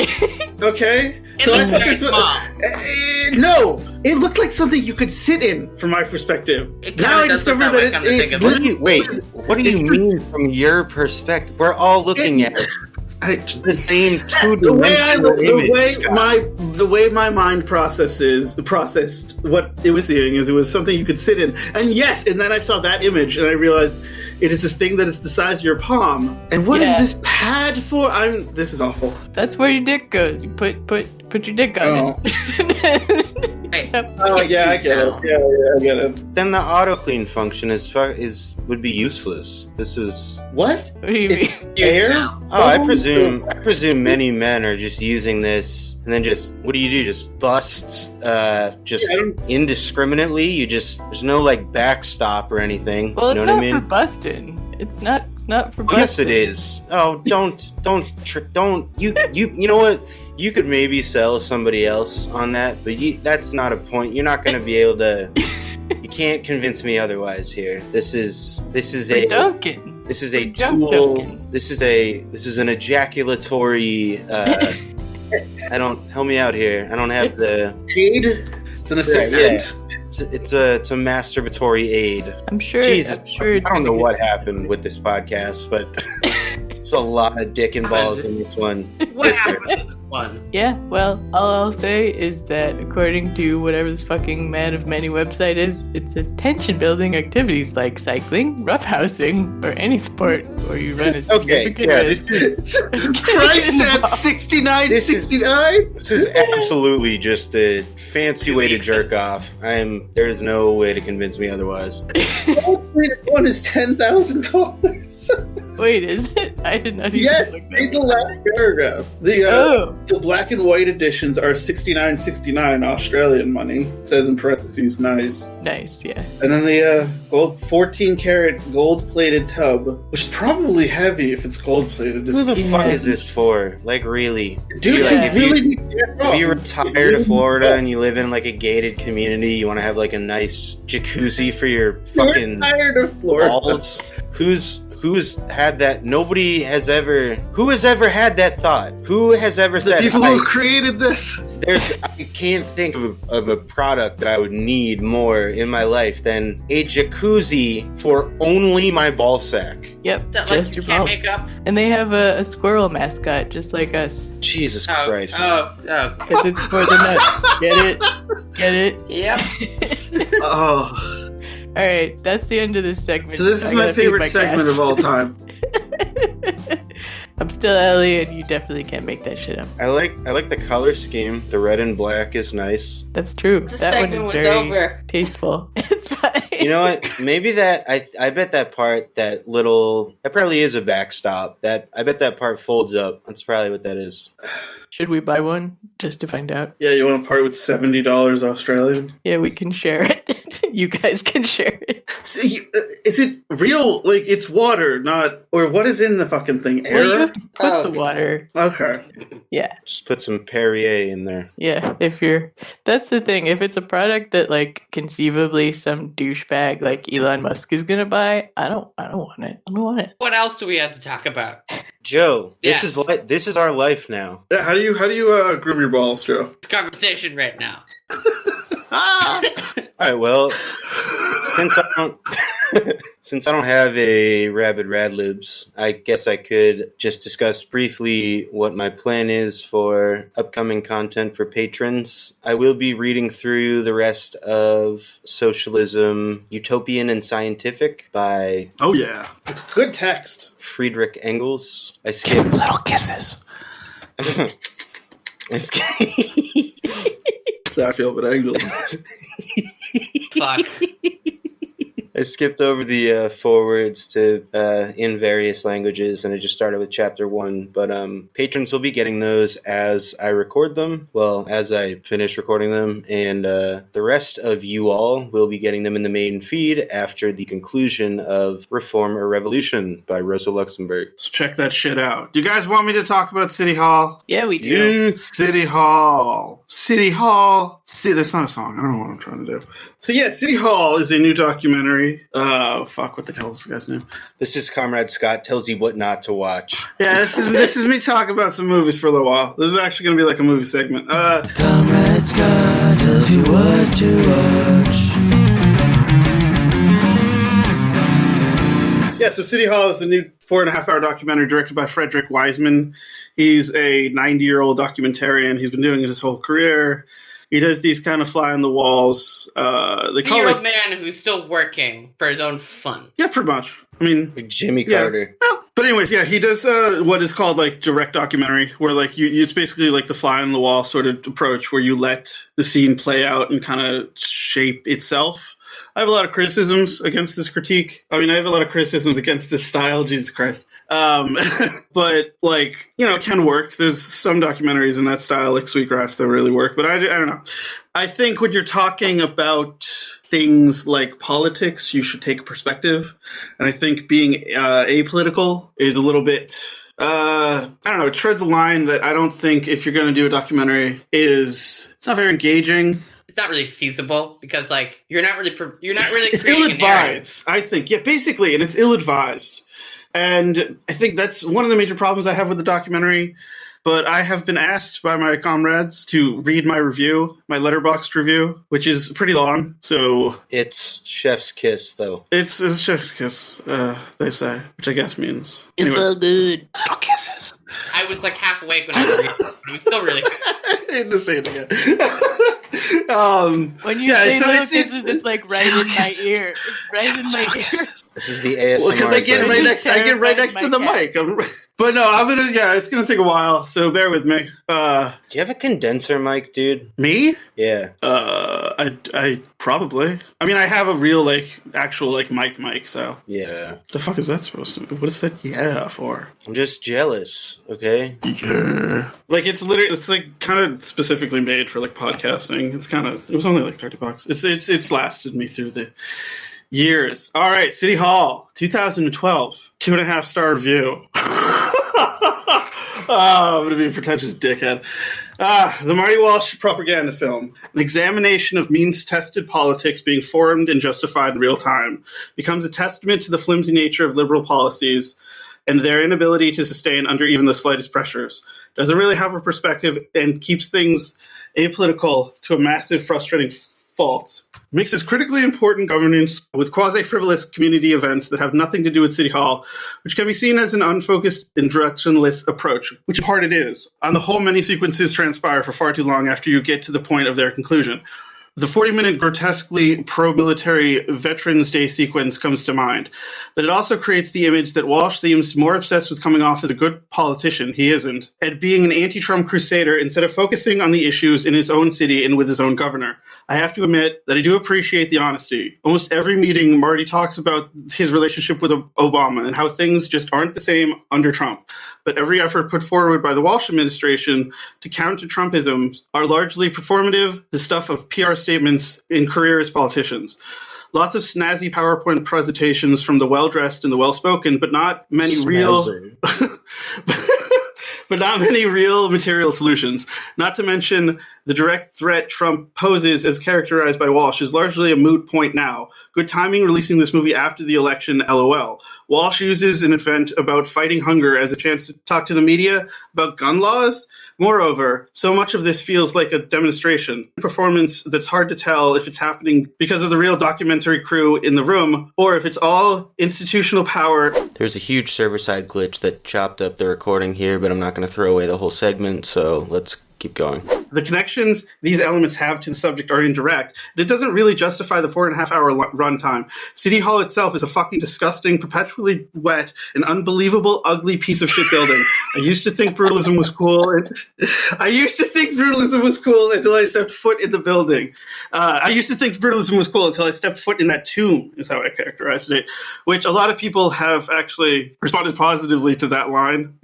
Okay? So looked very this small. no, it looked like something you could sit in, from my perspective. It kinda Now I does look discovered that way, that come to it's think of it. What do you mean from your perspective? We're all looking at the same two-dimensional image. The way my mind processed what it was seeing is it was something you could sit in. And yes, and then I saw that image and I realized it is this thing that is the size of your palm. And what is this pad for? This is awful. That's where your dick goes. You put your dick on it. Oh yeah, I get it. Yeah, I get it. Then the auto clean function would be useless. This is What? What do you mean? Air? Oh, I presume many men are just using this, and then what do? Just bust, indiscriminately. There's no like backstop or anything. Well, it's you know not what I mean? for busting. It's not for busting. Yes, it is. Oh, don't. You know what? You could maybe sell somebody else on that, but that's not a point. You're not going to be able to. You can't convince me otherwise here. This is a Duncan. This is a Jump tool. Duncan. This is an ejaculatory. Help me out here. I don't have the Aid? It's an assistant. It's a masturbatory aid. I'm sure. Jesus, I'm sure I don't know what happened with this podcast, but there's a lot of dick and balls in this one. What happened to this one? Yeah, well, all I'll say is that according to whatever this fucking man of many website is, it says tension-building activities like cycling, roughhousing, or any sport where you run a significant risk. Christ at 69, 69? This is absolutely just a fancy way to jerk off. There's no way to convince me otherwise. One is $10,000. Wait, is it? I did not even Yes, look read that the last paragraph. The black and white editions are $69.69 Australian money. It says in parentheses, nice. Nice, yeah. And then the gold 14-karat gold-plated tub, which is probably heavy if it's gold-plated. Who the fuck is this for? Like, really? Dude, If you you retire to Florida and you live in like a gated community, you want to have like a nice jacuzzi for your fucking tired of Florida. balls. Who's had that? Nobody has ever. Who has ever had that thought? Who has ever The said? people who created this. I can't think of a product that I would need more in my life than a jacuzzi for only my ball sack. Yep, That just like your you can't balls. make up. And they have a squirrel mascot, just like us. Jesus Christ! Oh. Because it's for the nuts. Get it? Yep. Oh, All right, that's the end of this segment. so this is I my gotta feed favorite segment cats. of all time. I'm still Ellie, and you definitely can't make that shit up. I like the color scheme. The red and black is nice. That's true. The that one segment is was very over. tasteful. It's fine. You know what? Maybe that I bet that part, that probably is a backstop. I bet that part folds up. That's probably what that is. Should we buy one just to find out? Yeah, you want to part with $70 Australian? Yeah, we can share it. You guys can share it. Is it real? Like, it's water, not... Or what is in the fucking thing? Air? Well, you have to put Oh. the water. Okay. Yeah, Just put some Perrier in there. yeah. That's the thing. If it's a product that like conceivably some douchebag like Elon Musk is gonna buy, I don't want it. I don't want it. What else do we have to talk about? Joe, Yes. this is our life now. Yeah, how do you groom your balls, Joe? It's conversation right now. All right. Well, since I don't have a rabid rad libs, I guess I could just discuss briefly what my plan is for upcoming content for patrons. I will be reading through the rest of Socialism, Utopian and Scientific by Oh, yeah. It's good text. Friedrich Engels. I skipped Little kisses. I skipped So I feel but angles. Fuck. I skipped over the forwards to in various languages, and I just started with chapter 1. But patrons will be getting those as I record them. Well, as I finish recording them, and the rest of you all will be getting them in the main feed after the conclusion of Reform or Revolution by Rosa Luxemburg. So check that shit out. Do you guys want me to talk about City Hall? Yeah, we do. City Hall. City Hall. See, that's not a song. I don't know what I'm trying to do. So yeah, City Hall is a new documentary. Fuck, what the hell is the guy's name? This is Comrade Scott tells you what not to watch. Yeah, this is me talking about some movies for a little while. This is actually going to be like a movie segment. Comrade Scott tells you what to watch. Yeah, so City Hall is a new 4.5-hour documentary directed by Frederick Wiseman. He's a 90-year-old documentarian. He's been doing it his whole career. He does these kind of fly-on-the-walls. They call You're a it... man who's still working for his own fun. Yeah, pretty much. I mean... Like Jimmy Yeah. Carter. Well, but anyways, yeah, he does what is called like direct documentary, where like it's basically like the fly on the wall sort of approach, where you let the scene play out and kind of shape itself. I have a lot of criticisms against this critique. I mean, I have a lot of criticisms against this style, Jesus Christ. But like, you know, it can work. There's some documentaries in that style, like Sweetgrass, that really work. But I don't know. I think when you're talking about things like politics, you should take a perspective. And I think being apolitical is a little bit... I don't know, it treads a line that I don't think, if you're going to do a documentary, it's not very engaging. It's not really feasible because, like, you're not really It's creating a narrative. ill-advised, I think. Yeah, basically, and it's ill-advised. And I think that's one of the major problems I have with the documentary. But I have been asked by my comrades to read my review, my letterboxed review, which is pretty long. So It's chef's kiss, though. it's a chef's kiss, they say, which I guess means. It's Anyways. so good. Little kisses. I was like half awake when I was reading it. It was still really good. I hate to say it again. When you Yeah, say so little it's- kisses, it's like right in my ear. It's right in my ear. This is the ASMR. Well, because I get segment. right next to the mic. But no, it's gonna take a while, so bear with me. Do you have a condenser mic, dude? Me? Yeah. I probably. I mean, I have a real actual mic. So Yeah. the fuck is that supposed to be? What is that? Yeah, for? I'm just jealous, okay? Yeah. Like it's like kind of specifically made for like podcasting. It was only like $30. It's lasted me through the years. All right, City Hall, 2012, 2.5-star review. I'm going to be a pretentious dickhead. The Marty Walsh propaganda film, an examination of means-tested politics being formed and justified in real time, becomes a testament to the flimsy nature of liberal policies and their inability to sustain under even the slightest pressures. Doesn't really have a perspective and keeps things apolitical to a massive, frustrating fault. Mixes critically important governance with quasi-frivolous community events that have nothing to do with City Hall, which can be seen as an unfocused and directionless approach, which in part it is. On the whole, many sequences transpire for far too long after you get to the point of their conclusion. The 40-minute grotesquely pro-military Veterans Day sequence comes to mind, but it also creates the image that Walsh seems more obsessed with coming off as a good politician, he isn't, and being an anti-Trump crusader instead of focusing on the issues in his own city and with his own governor. I have to admit that I do appreciate the honesty. Almost every meeting, Marty talks about his relationship with Obama and how things just aren't the same under Trump. But every effort put forward by the Walsh administration to counter Trumpism are largely performative, the stuff of PR statements in career as politicians. Lots of snazzy PowerPoint presentations from the well-dressed and the well-spoken, but not many real material solutions. Not to mention the direct threat Trump poses as characterized by Walsh is largely a moot point now. Good timing releasing this movie after the election, LOL. Walsh uses an event about fighting hunger as a chance to talk to the media about gun laws. Moreover, so much of this feels like a demonstration performance that's hard to tell if it's happening because of the real documentary crew in the room or if it's all institutional power. There's a huge server-side glitch that chopped up the recording here, but I'm not going to throw away the whole segment, so let's keep going. The connections these elements have to the subject are indirect, and it doesn't really justify the 4.5-hour runtime. City Hall itself is a fucking disgusting, perpetually wet, and unbelievable, ugly piece of shit building. I used to think brutalism was cool until I stepped foot in the building. I used to think brutalism was cool until I stepped foot in that tomb, is how I characterized it, which a lot of people have actually responded positively to that line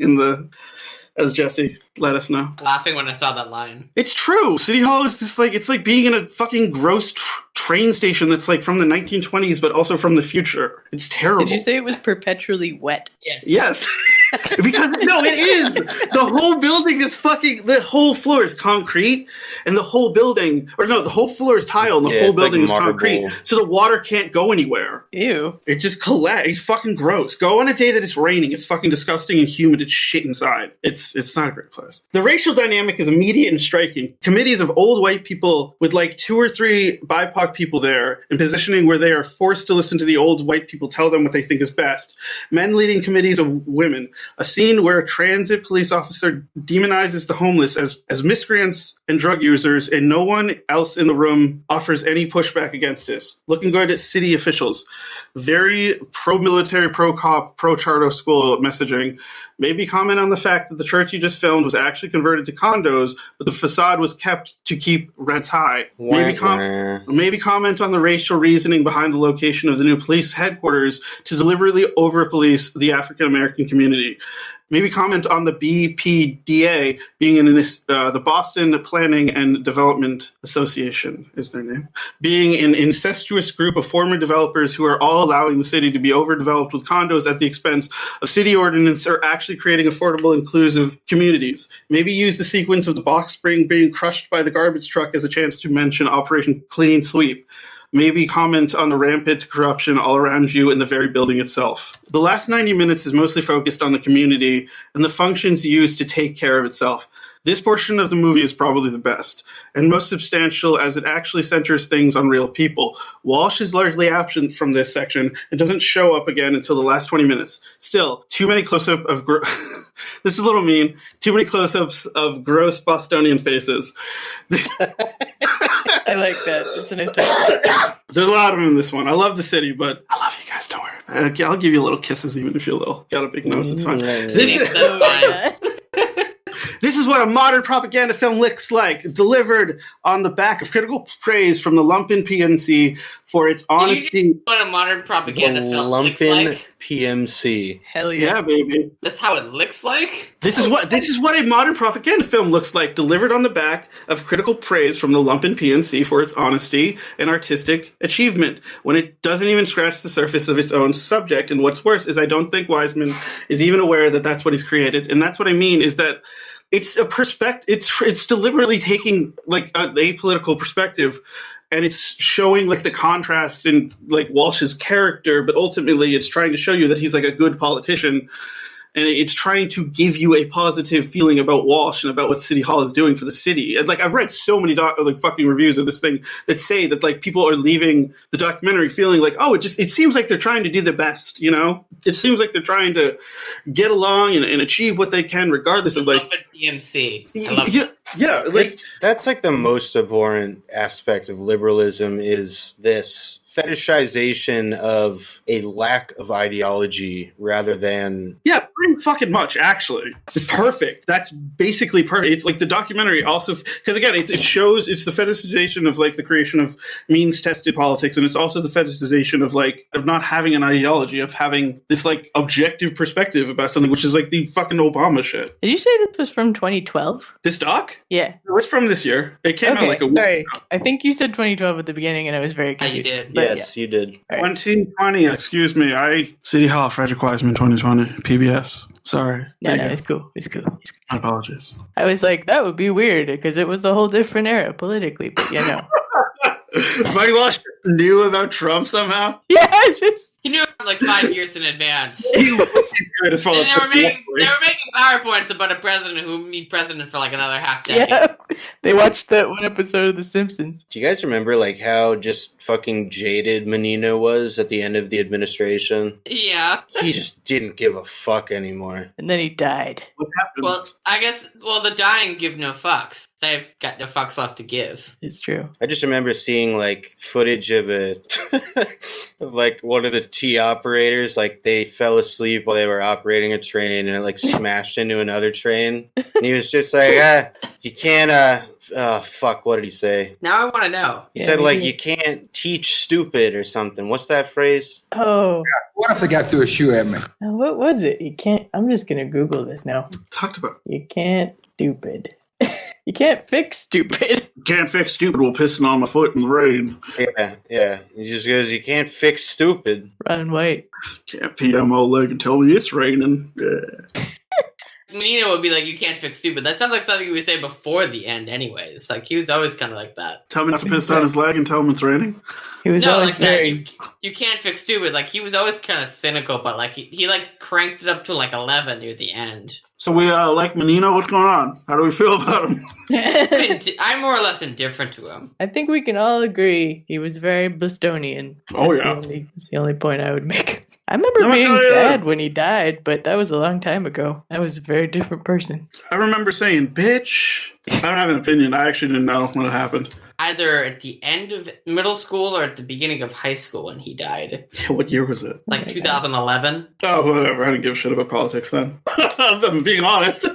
as Jesse let us know. Laughing when I saw that line. It's true. City Hall is just like, it's like being in a fucking gross train station that's like from the 1920s, but also from the future. It's terrible. Did you say it was perpetually wet? Yes. Because, no, it is. The whole building is the whole floor is concrete, and the whole building, the whole floor is tile, and the whole building is concrete. So the water can't go anywhere. Ew. It just collects. It's fucking gross. Go on a day that it's raining. It's fucking disgusting and humid. It's shit inside. It's not a great place. The racial dynamic is immediate and striking. Committees of old white people with like 2 or 3 BIPOC people there in positioning where they are forced to listen to the old white people tell them what they think is best. Men leading committees of women. A scene where a transit police officer demonizes the homeless as miscreants and drug users, and no one else in the room offers any pushback against this. Looking good at city officials. Very pro-military, pro-cop, pro-charter school messaging. Maybe comment on the fact that the church you just filmed was actually converted to condos, but the facade was kept to keep rents high. Maybe comment on the racial reasoning behind the location of the new police headquarters to deliberately over-police the African-American community. Maybe comment on the BPDA being in the Boston Planning and Development Association, is their name, being an incestuous group of former developers who are all allowing the city to be overdeveloped with condos at the expense of city ordinance or actually creating affordable, inclusive communities. Maybe use the sequence of the box spring being crushed by the garbage truck as a chance to mention Operation Clean Sweep. Maybe comment on the rampant corruption all around you in the very building itself. The last 90 minutes is mostly focused on the community and the functions used to take care of itself. This portion of the movie is probably the best and most substantial as it actually centers things on real people. Walsh is largely absent from this section and doesn't show up again until the last 20 minutes. Still, too many close-up of this is a little mean. Too many close-ups of gross Bostonian faces. I like that. It's a nice title. There's a lot of them in this one. I love the city, but I love you guys. Don't worry. I'll give you little kisses even if you're got a big nose. It's fine. That's fine. This is what a modern propaganda film looks like, delivered on the back of critical praise from the lumpen PNC for its honesty. What a modern propaganda film looks like. PMC. Hell yeah. Yeah, baby. That's how it looks like? This is what a modern propaganda film looks like, delivered on the back of critical praise from the lumpen PNC for its honesty and artistic achievement, when it doesn't even scratch the surface of its own subject. And what's worse is I don't think Wiseman is even aware that that's what he's created. And that's what I mean is that it's a perspective. It's deliberately taking like a apolitical perspective, and it's showing like the contrast in like Walsh's character, but ultimately it's trying to show you that he's like a good politician. And it's trying to give you a positive feeling about Walsh and about what City Hall is doing for the city. And like I've read so many like fucking reviews of this thing that say that like people are leaving the documentary feeling like, oh, it seems like they're trying to do the best, you know? It seems like they're trying to get along and achieve what they can, regardless of like DMC. Yeah, like that's like the most abhorrent aspect of liberalism is this fetishization of a lack of ideology rather than pretty fucking much, actually. It's perfect. That's basically perfect. It's like the documentary also, because again, it shows, it's the fetishization of like the creation of means-tested politics, and it's also the fetishization of like, of not having an ideology, of having this like objective perspective about something, which is like the fucking Obama shit. Did you say this was from 2012? This doc? Yeah. It was from this year. It came out like a week sorry. ago. I think you said 2012 at the beginning, and I was very confused. you did. But yes, you did. All right. 2020, excuse me. City Hall, Frederick Wiseman, 2020, PBS. Sorry. No, Thank you. it's cool. It's cool. My apologies. I was like, that would be weird because it was a whole different era politically, but you know. Mike Walsh knew about Trump somehow? Yeah, just He knew it like 5 years in advance. He was good as far And as they were making PowerPoints about a president who would be president for like another half decade. yeah. They watched that one episode of The Simpsons. Do you guys remember like how just fucking jaded Menino was at the end of the administration? Yeah. He just didn't give a fuck anymore. And then he died. What happened? Well, I guess, the dying give no fucks. They've got no fucks left to give. It's true. I just remember seeing like footage of it of like one of the T operators, like they fell asleep while they were operating a train and it like smashed into another train. And he was just like, you can't, fuck, what did he say? Now I want to know. He Yeah, said me like, too. you can't teach stupid or something. What's that phrase? Oh, What if they got through a shoe at me? now what was it? You can't. I'm just gonna Google this now. Talked about You can't stupid. You can't fix stupid. can't fix stupid while pissing on my foot in the rain. Yeah. He just goes, you can't fix stupid. Ron White. Can't PMO leg and tell me it's raining. Yeah. Menino would be like, you can't fix stupid. That sounds like something he would say before the end anyways. Like, he was always kind of like that. Tell me not to piss down his leg and tell him it's raining. He was No, always like very. that. You can't fix stupid. Like, he was always kind of cynical, but like, he like cranked it up to like 11 near the end. So we like Menino. What's going on? How do we feel about him? I'm more or less indifferent to him. I think we can all agree he was very Bostonian. Oh, That's the only point I would make. I remember No, being yeah. sad when he died, but that was a long time ago. I was a very different person. I remember saying, bitch. I don't have an opinion. I actually didn't know when it happened. Either at the end of middle school or at the beginning of high school when he died. What year was it? Like my 2011. Oh, whatever. I didn't give a shit about politics then. I'm being honest.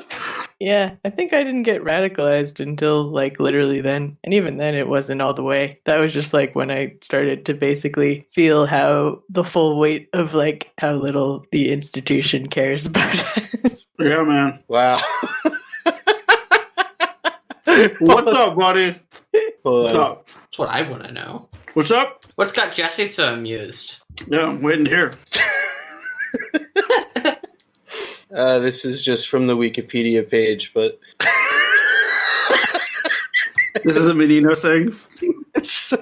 Yeah, I think I didn't get radicalized until like literally then. And even then it wasn't all the way. That was just like when I started to basically feel how the full weight of like how little the institution cares about us. Yeah, man. Wow. What's up, buddy? Hold What's on. up? That's what I want to know. What's up? What's got Jesse so amused? Yeah, I'm waiting to hear. This is just from the Wikipedia page, but This is a Menino thing. it's so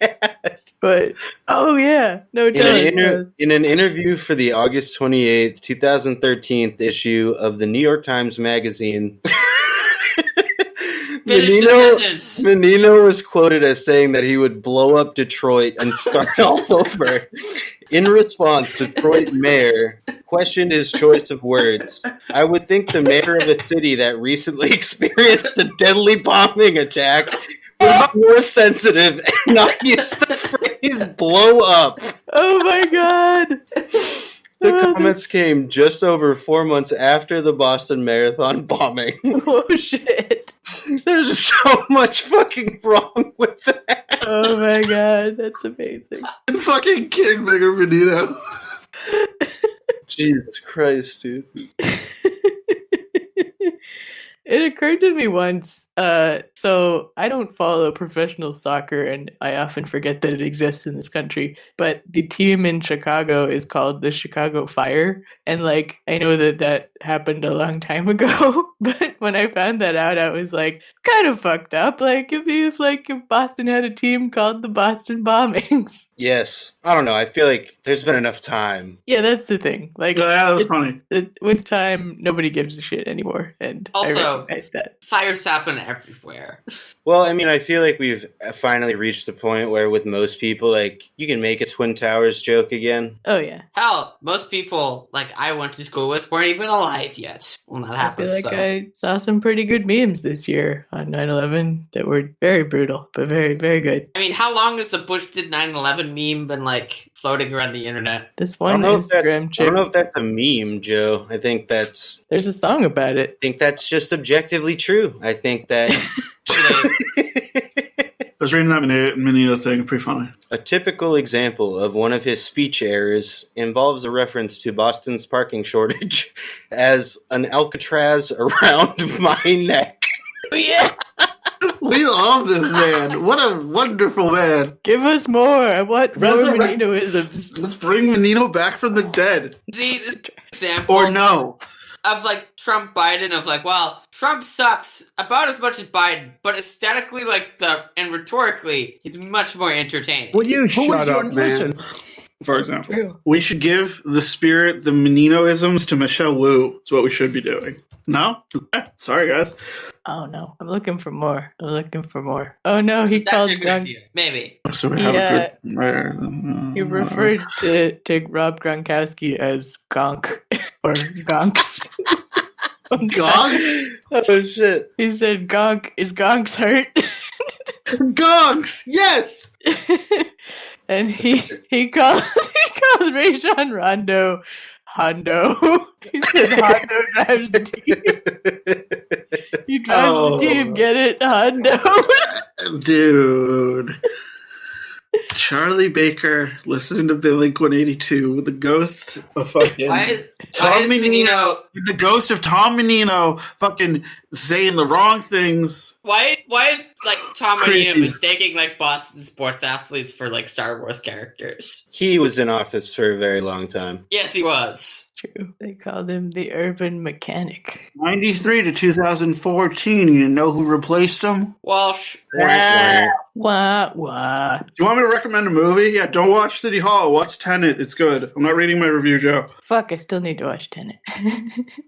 bad. But oh yeah, no In doubt. in an interview for the August 28th, 2013 issue of the New York Times Magazine, Finish the sentence. Menino was quoted as saying that he would blow up Detroit and start all over. In response, Detroit mayor questioned his choice of words. I would think the mayor of a city that recently experienced a deadly bombing attack would be more sensitive and not use the phrase blow up. Oh my god. The comments came just over 4 months after the Boston Marathon bombing. Oh shit. There's so much fucking wrong with that. Oh my god, that's amazing. Fucking Kingmaker Menino. Jesus Christ, dude. It occurred to me once, so I don't follow professional soccer, and I often forget that it exists in this country, but the team in Chicago is called the Chicago Fire, and, like, I know that that happened a long time ago, but when I found that out, I was, like, kind of fucked up. Like, if Boston had a team called the Boston Bombings. Yes. I don't know. I feel like there's been enough time. Yeah, that's the thing. Like, Yeah, that was funny. With time, nobody gives a shit anymore, and Also, I recognize that. Fires happen everywhere. Well, I mean, I feel like we've finally reached the point where with most people, like, you can make a Twin Towers joke again. Oh, yeah. Hell, most people, like, I went to school with weren't even alive yet when that I happened. feel like I saw some pretty good memes this year on 9/11 that were very brutal, but very, very good. I mean, how long has the Bush did 9/11 meme been, like, floating around the internet? This I one don't know if Instagram I chick, don't know if that's a meme, Joe. I think that's there's a song about it. just objectively true. I think that I was reading that Menino thing. Pretty funny. a typical example of one of his speech errors involves a reference to Boston's parking shortage as an Alcatraz around my neck. Yeah. We love this man. What a wonderful man. Give us more. I want more Resurrect- Meninoisms. Let's bring Menino back from the dead. See, this example Or no. of, like, Trump Biden of, like, well, Trump sucks about as much as Biden, but aesthetically, like, and rhetorically, he's much more entertaining. Will you shut up, man? For example. True. We should give the Meninoisms to Michelle Wu. That's what we should be doing. No? Okay. Sorry, guys. Oh no, I'm looking for more. Oh no, he That's called a good Gronk. idea. Maybe. So we have Yeah. a good... He referred to Rob Gronkowski as Gonk or Gonks. Gonks? Oh shit! He said Gonk. Is Gonks hurt? Gonks! Yes! And he called Rajon Rondo Hondo. He said Hondo drives the team. He drives the team. Get it, Hondo. Dude. Charlie Baker listening to Blink-182 with the ghost of fucking Why is Tom Menino? Menino, the ghost of Tom Menino fucking saying the wrong things. Why is like Tom Creepy. Menino mistaking like Boston sports athletes for like Star Wars characters? He was in office for a very long time. Yes, he was. True. They called him the urban mechanic. 93 to 2014, you know who replaced him? Walsh. Wah wah. Do you want me to recommend a movie? Yeah, don't watch City Hall. Watch Tenet. It's good. I'm not reading my review, Joe. Fuck, I still need to watch Tenet.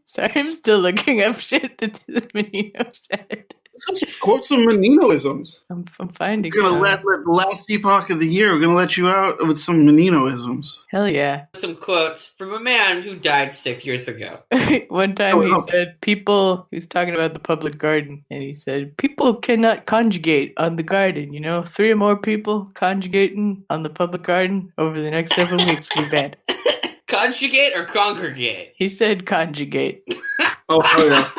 Sorry, I'm still looking up shit that Menino said. Let's just quote some Meninoisms. I'm finding We're going to some. let the last epoch of the year, we're going to let you out with some Meninoisms. Hell yeah. Some quotes from a man who died 6 years ago. One time he said, he was talking about the public garden, and he said, people cannot conjugate on the garden, 3 or more people conjugating on the public garden over the next several weeks will be bad. Conjugate or congregate? He said conjugate. Oh, yeah.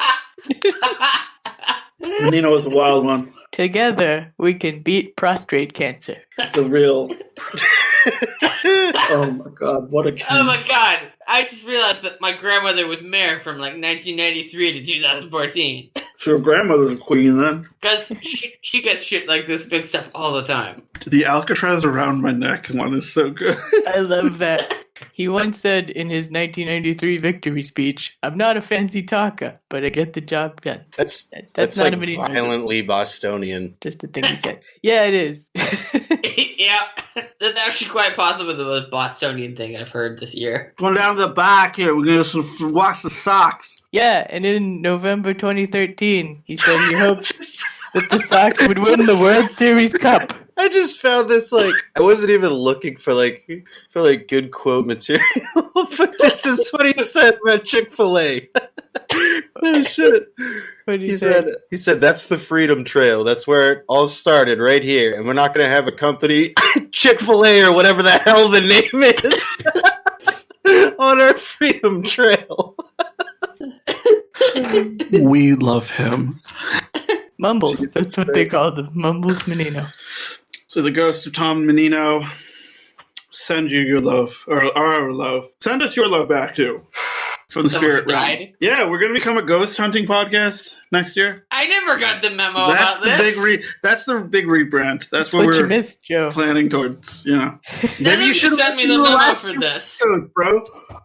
Menino is a wild one. Together, we can beat prostate cancer. The real... Oh my god, what a king. Oh my god! I just realized that my grandmother was mayor from like 1993 to 2014. So your grandmother's a queen then? Because she gets shit like this mixed up all the time. The Alcatraz around my neck one is so good. I love that. He once said in his 1993 victory speech, I'm not a fancy talker, but I get the job done. That's That's like not a Menino. violently Bostonian. Just the thing he said. Yeah, it is. Yeah, that's actually quite possibly the most Bostonian thing I've heard this year. Going down to the back here, we're going to watch the Sox. Yeah, and in November 2013, he said he hoped that the Sox would win the World Series Cup. I just found this I wasn't even looking for good quote material, but this is what he said about Chick-fil-A. Oh shit! What did He said that's the Freedom Trail. That's where it all started, right here. And we're not going to have a company, Chick-fil-A or whatever the hell the name is, on our Freedom Trail. We love him. Mumbles. That's what they called him. Mumbles Menino. So the ghost of Tom Menino send you your love, or our love. Send us your love back, too. From the Someone spirit realm. died? Yeah, we're going to become a ghost hunting podcast next year. I never got the memo That's about the this. that's the big rebrand. That's what What you we're missed, Joe. planning towards, you know. None of you should've sent me the listened to memo last for this. episode, bro.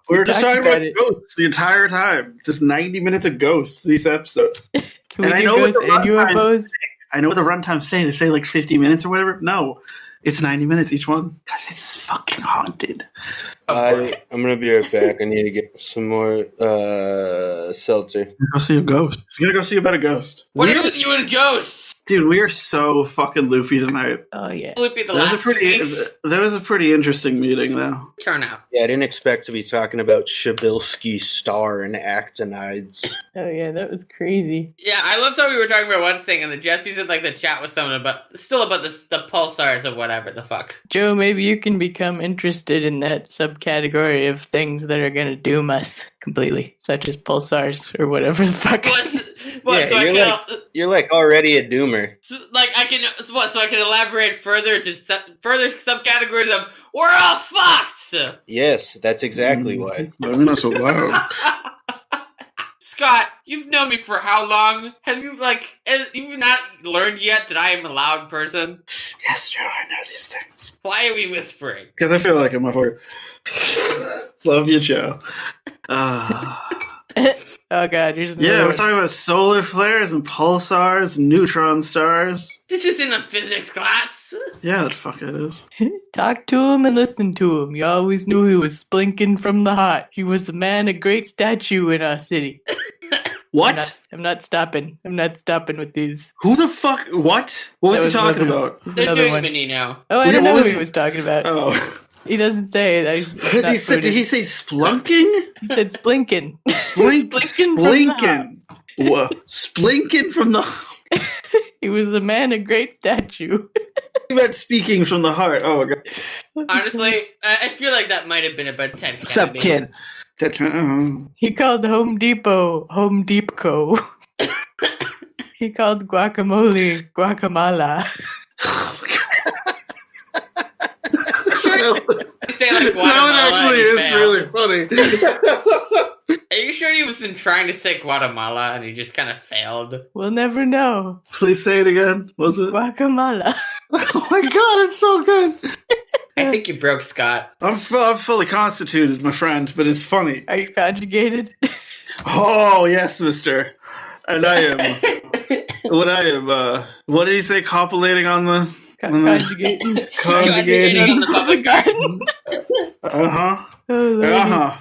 We were just talked talking about about it. ghosts the entire time. Just 90 minutes of ghosts this episode. Can we And I do know what ghosts the and runtime- UFOs? I know what the runtime's saying. They say like 50 minutes or whatever. No, it's 90 minutes each one. Because it's fucking haunted. I'm gonna be right back. I need to get some more seltzer. Go see a ghost. He's going to go see about a ghost. What is with you and ghosts? Dude, we are so fucking loopy tonight. Oh, yeah. Loopy the That last was, few weeks. that was a pretty interesting meeting, though. Turn out. Yeah, I didn't expect to be talking about Shabilsky's star and actinides. Oh, yeah, that was crazy. Yeah, I loved how we were talking about one thing, and the Jesse's in like the chat with someone about the pulsars or whatever the fuck. Joe, maybe you can become interested in that subcategory of things that are going to doom us completely, such as pulsars or whatever the fuck. Yeah, So I you're can You're like already a doomer. so I can elaborate further to further subcategories of we're all fucked. Yes, that's exactly why. Let me not so loud. Scott, you've known me for how long? Have you you've not learned yet that I am a loud person? Yes, Joe, I know these things. Why are we whispering? Because I feel like I'm a for. Love you, Joe. Oh, God, here's Yeah, another we're one. talking about solar flares and pulsars and neutron stars. This isn't a physics class. Yeah, the fuck it is. Talk to him and listen to him. You always knew he was splinking from the heart. He was a man, a great statue in our city. What? I'm not stopping. I'm not stopping with these. Who the fuck? What? What was That he was talking another- about? This is They're another doing one. Menino. Oh, I Yeah, didn't what know was what he it? was talking about. Oh. He doesn't say. Did he say splunking? He said splinking. Splinking. Whoa. Splinking from the... He was a man, a great statue. He meant speaking from the heart. Oh, God. Honestly, I feel like that might have been about Ted What's up, Kennedy. kid? He called Home Depot Home Deepco. He called guacamole guacamala. You say like That Guatemala actually and is he failed. really funny. Are you sure he wasn't trying to say Guatemala and he just kind of failed? We'll never know. Please say it again. Was it? Guacamala. Oh my God, it's so good. I think you broke Scott. I'm fully constituted, my friend, but it's funny. Are you conjugated? Oh, yes, mister. And I am. What did he say? Copullating on the. Conjugating. Conjugating on the public garden. Uh huh. Oh, Lordy. Uh huh.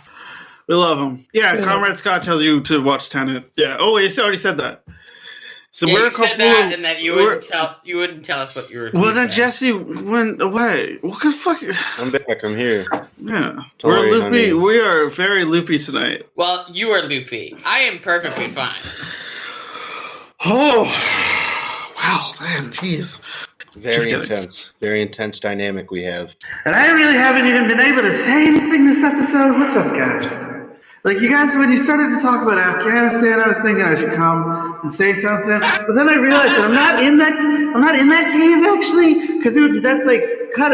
We love him. Yeah, Yeah. Comrade Scott tells you to watch Tenet. Yeah. Oh, you already said that. So Yeah, we're you a couple. said that, and that you we're- wouldn't tell us what you were. Well, then saying. Jesse went away. What the fuck? I'm back. I'm here. Yeah, Don't we're worry, loopy. honey. We are very loopy tonight. Well, you are loopy. I am perfectly fine. Oh, wow, man, jeez. Very intense dynamic we have. And I really haven't even been able to say anything this episode. What's up, guys? Like, you guys, when you started to talk about Afghanistan, I was thinking I should come and say something. But then I realized that I'm not in that cave, actually. Because that's like kind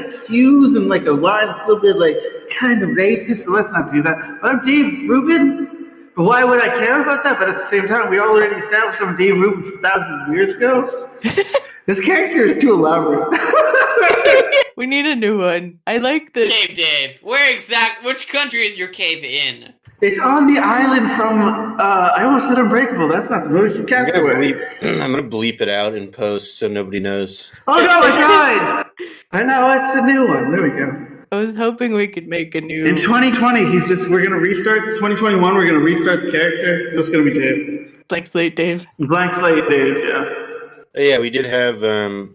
of cues and like a line that's a little bit like kind of racist. So let's not do that. But I'm Dave Rubin. But why would I care about that? But at the same time, we already established I'm Dave Rubin thousands of years ago. This character is too elaborate. We need a new one. I like the. Cave Dave, which country is your cave in? It's on the island from, I almost said Unbreakable. That's not the movie from Castaway. I'm gonna bleep it out in post so nobody knows. Oh no, I died! I know, it's a new one. There we go. I was hoping we could make a new. In 2020, we're going to restart, 2021, we're going to restart the character. It's just going to be Dave. Blank slate, Dave. Blank slate Dave, yeah. Yeah, we did have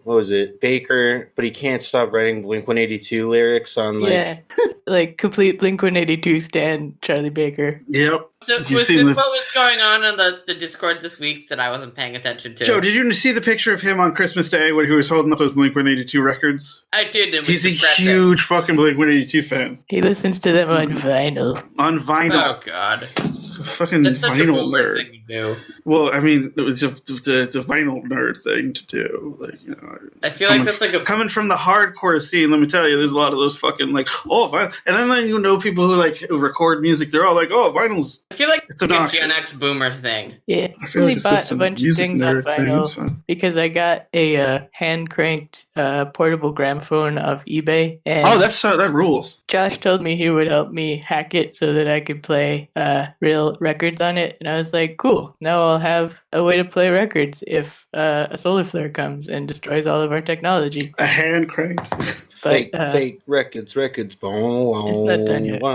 what was it, Baker, but he can't stop writing Blink-182 lyrics on like. Yeah. Like complete Blink-182 stan Charlie Baker. Yep. So You've was seen this the- what was going on the Discord this week that I wasn't paying attention to? Joe, did you see the picture of him on Christmas Day when he was holding up those Blink-182 records? I did. It was He's a depressing. huge fucking Blink-182 fan. He listens to them on vinyl. On vinyl. Oh God, Fucking that's such a vinyl boomer nerd. thing to new. Well, I mean, it's a vinyl nerd thing to do. Like, you know, I feel like that's like coming from the hardcore scene. Let me tell you, there's a lot of those fucking like, oh, vinyl. And then you know people who like record music. They're all like, oh, vinyl's. I feel like it's a obnoxious. Gen X boomer thing. Yeah, I I feel really like it's bought just a bunch of music things on nerd thing. It's vinyl fine. because I got a hand-cranked portable gramophone off eBay. And Oh, that rules. Josh told me he would help me hack it so that I could play real records on it. And I was like, cool, now I'll have a way to play records if a solar flare comes and destroys all of our technology. A hand cranked. But, fake records. it's not done yet. Like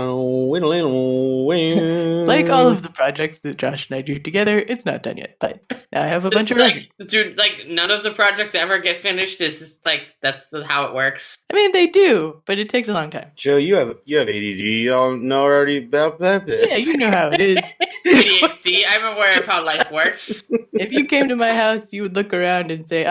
Like all of the projects that Josh and I do together, it's not done yet. But now I have a bunch of records. Dude, like none of the projects ever get finished. It's just like that's how it works. I mean, they do, but it takes a long time. Joe, you have ADD. You all know already about that. Yeah, you know how it is. ADHD. I'm aware of how life works. If you came to my house, you would look around and say,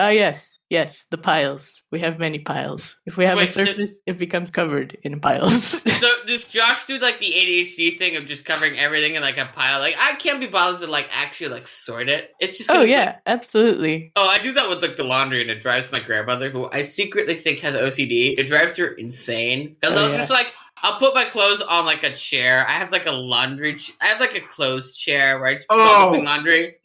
yes, the piles. We have many piles. If we have a surface, it becomes covered in piles. So does Josh do like the ADHD thing of just covering everything in like a pile? Like I can't be bothered to like actually like sort it. It's just Oh yeah, absolutely. Oh, I do that with like the laundry, and it drives my grandmother, who I secretly think has OCD. It drives her insane. And I'll just like I'll put my clothes on like a chair. I have like a laundry. I have like a closed chair where I just put my laundry.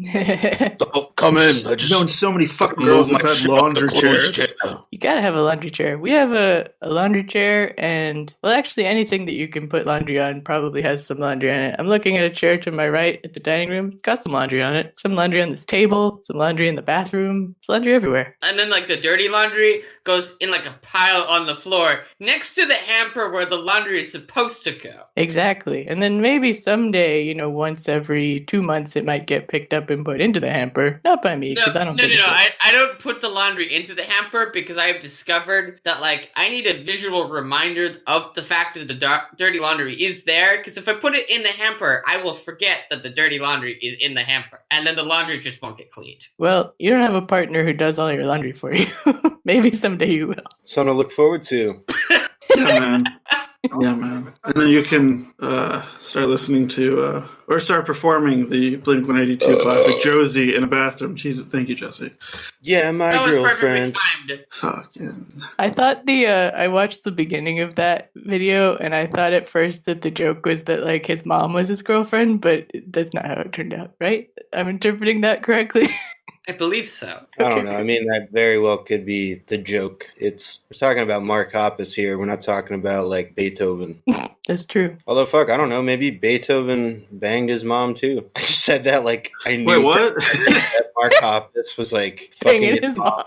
Don't come in. I I've known so many fucking girls that had laundry chairs. You gotta have a laundry chair. We have a laundry chair, and well, actually, anything that you can put laundry on probably has some laundry on it. I'm looking at a chair to my right at the dining room. It's got some laundry on it. Some laundry on this table. Some laundry in the bathroom. It's laundry everywhere. And then like the dirty laundry goes in like a pile on the floor next to the hamper where the laundry is supposed to go. Exactly. And then maybe someday, once every 2 months, it might get picked up and put into the hamper. Not by me, because I don't think I don't put the laundry into the hamper because I have discovered that like I need a visual reminder of the fact that the dirty laundry is there, because if I put it in the hamper, I will forget that the dirty laundry is in the hamper, and then the laundry just won't get cleaned. Well, you don't have a partner who does all your laundry for you. Maybe someday you will. Something to look forward to. Yeah, man. Yeah, man. And then you can start listening to, or start performing the Blink-182 classic Josie in a bathroom. Jesus, thank you, Jesse. Yeah, my That was girlfriend. perfectly timed. Fucking. I thought I watched the beginning of that video, and I thought at first that the joke was that, like, his mom was his girlfriend, but that's not how it turned out, right? I'm interpreting that correctly? I believe so. I don't know. I mean, that very well could be the joke. We're talking about Mark Hoppus here. We're not talking about, like, Beethoven. That's true. Although, fuck, I don't know. Maybe Beethoven banged his mom, too. I just said that like I knew. Wait, what? That Mark Hoppus was, like, Dang fucking it, his mom.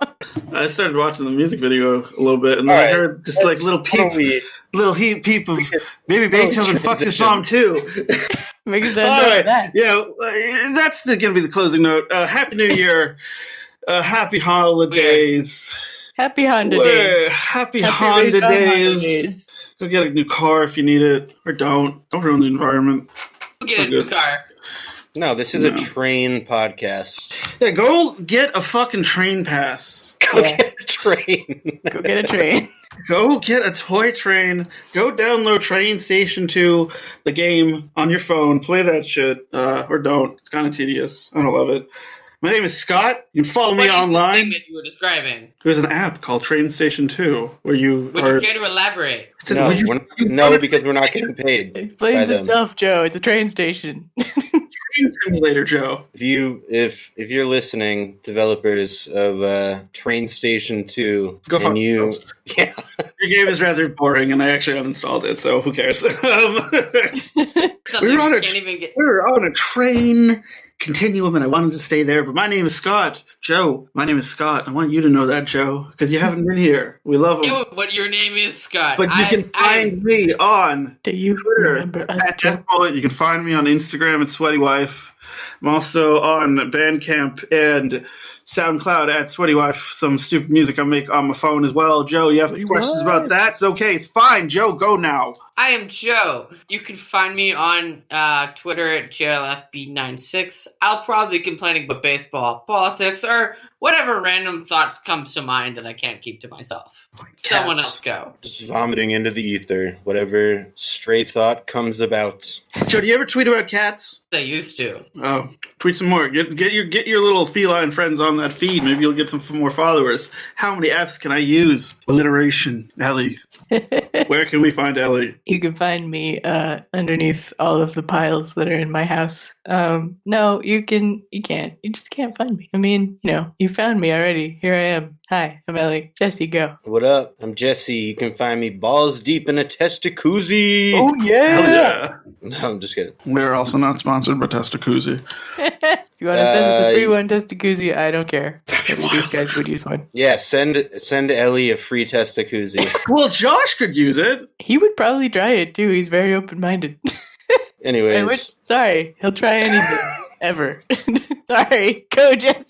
I started watching the music video a little bit, and then I heard just like little peep of maybe Beethoven fucked his mom too. Because All right, yeah, that's going to be the closing note. Happy New Year, happy holidays, Happy Honda Day. Happy Honda days. Go get a new car if you need it, or don't. Don't ruin the environment. Go get a new car. No, this is a train podcast. Yeah, go get a fucking train pass. Go get a train. Go get a train. Go get a toy train. Go download Train Station 2, the game, on your phone. Play that shit, or don't. It's kind of tedious. I don't love it. My name is Scott. You can follow me online. Thing that you were describing. There's an app called Train Station 2 where you Would you care to elaborate? No, because we're not getting paid. It explains itself, Joe. It's a train station. Train simulator, Joe. If you're listening, developers of Train Station 2, go fuck your game is rather boring, and I actually uninstalled it, so who cares? we were on a train continuum, and I wanted to stay there, but my name is Scott. Joe, my name is Scott. I want you to know that, Joe, because you haven't been here. We love him. But your name is Scott. But you can find me on Twitter at Jeff Bullet. You can find me on Instagram at Sweaty Wife. I'm also on Bandcamp and SoundCloud at Sweaty Wife. Some stupid music I make on my phone as well. Joe, you have questions about that? It's okay. It's fine. Joe, go now. I am Joe. You can find me on Twitter at JLFB96. I'll probably be complaining about baseball, politics, or whatever random thoughts come to mind that I can't keep to myself. Someone else go. Just vomiting into the ether, whatever stray thought comes about. Joe, do you ever tweet about cats? They used to. Oh, tweet some more. Get your little feline friends on that feed. Maybe you'll get some more followers. How many F's can I use? Alliteration. Ellie. Where can we find Ellie? You can find me underneath all of the piles that are in my house. No, you can't. You just can't find me. I mean, you found me already. Here I am. Hi, I'm Ellie. Jesse, go. What up? I'm Jesse. You can find me balls deep in a testacuzzi. Oh, yeah. Hell yeah. No, I'm just kidding. We're also not sponsored by Testacuzzi. If you want to send us a free one, Testacuzzi, I don't care. Maybe these guys would use one. Yeah, send Ellie a free testacuzzi. Well, Josh could use it. He would probably try it, too. He's very open-minded. Anyways. Sorry, he'll try anything. Ever. Sorry. Go, Jesse.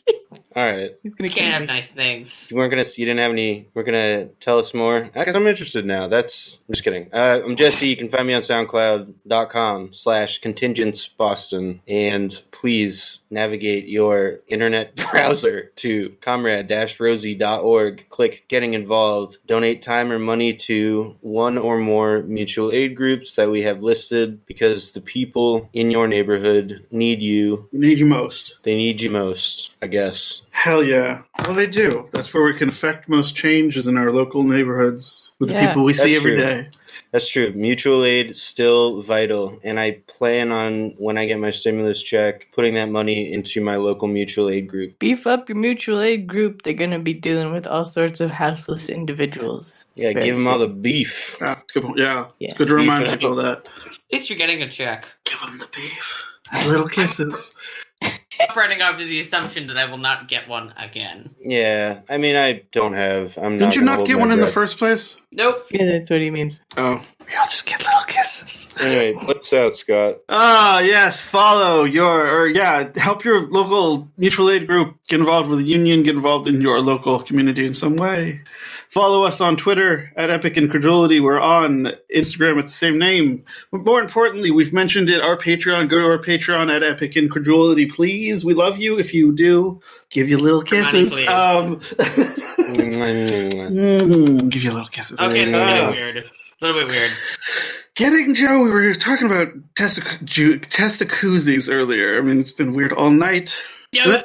All right. He's gonna Can't have me. nice things. You didn't have any, we're going to tell us more? I guess I'm interested now. I'm just kidding. I'm Jesse. You can find me on SoundCloud.com/contingentsboston. And please navigate your internet browser to comrade-rosie.org. Click Getting Involved. Donate time or money to one or more mutual aid groups that we have listed because the people in your neighborhood need you. We need you most. They need you most, I guess. Hell yeah. Well, they do. That's where we can affect most changes in our local neighborhoods with the people we see every day. That's true. Mutual aid still vital, and I plan on, when I get my stimulus check, putting that money into my local mutual aid group. Beef up your mutual aid group. They're going to be dealing with all sorts of houseless individuals. Yeah, give them all the beef. Yeah, it's good. It's good to remind people that. At least you're getting a check. Give them the beef. Little kisses. Operating off the assumption that I will not get one again. Yeah, I mean, I don't have. Didn't you not get one in the first place? Nope. Yeah, that's what he means. Oh. You'll just get little kisses. Anyway, what's out, Scott? Yes, follow help your local mutual aid group, get involved with a union, get involved in your local community in some way. Follow us on Twitter at Epic Incredulity. We're on Instagram at the same name. But more importantly, we've mentioned it, our Patreon. Go to our Patreon at Epic Incredulity, please. We love you. If you do, give you little kisses. Give you little kisses. Okay, it's getting weird. A little bit weird. Joe, we were talking about testacuzzis earlier. I mean, it's been weird all night. Yes.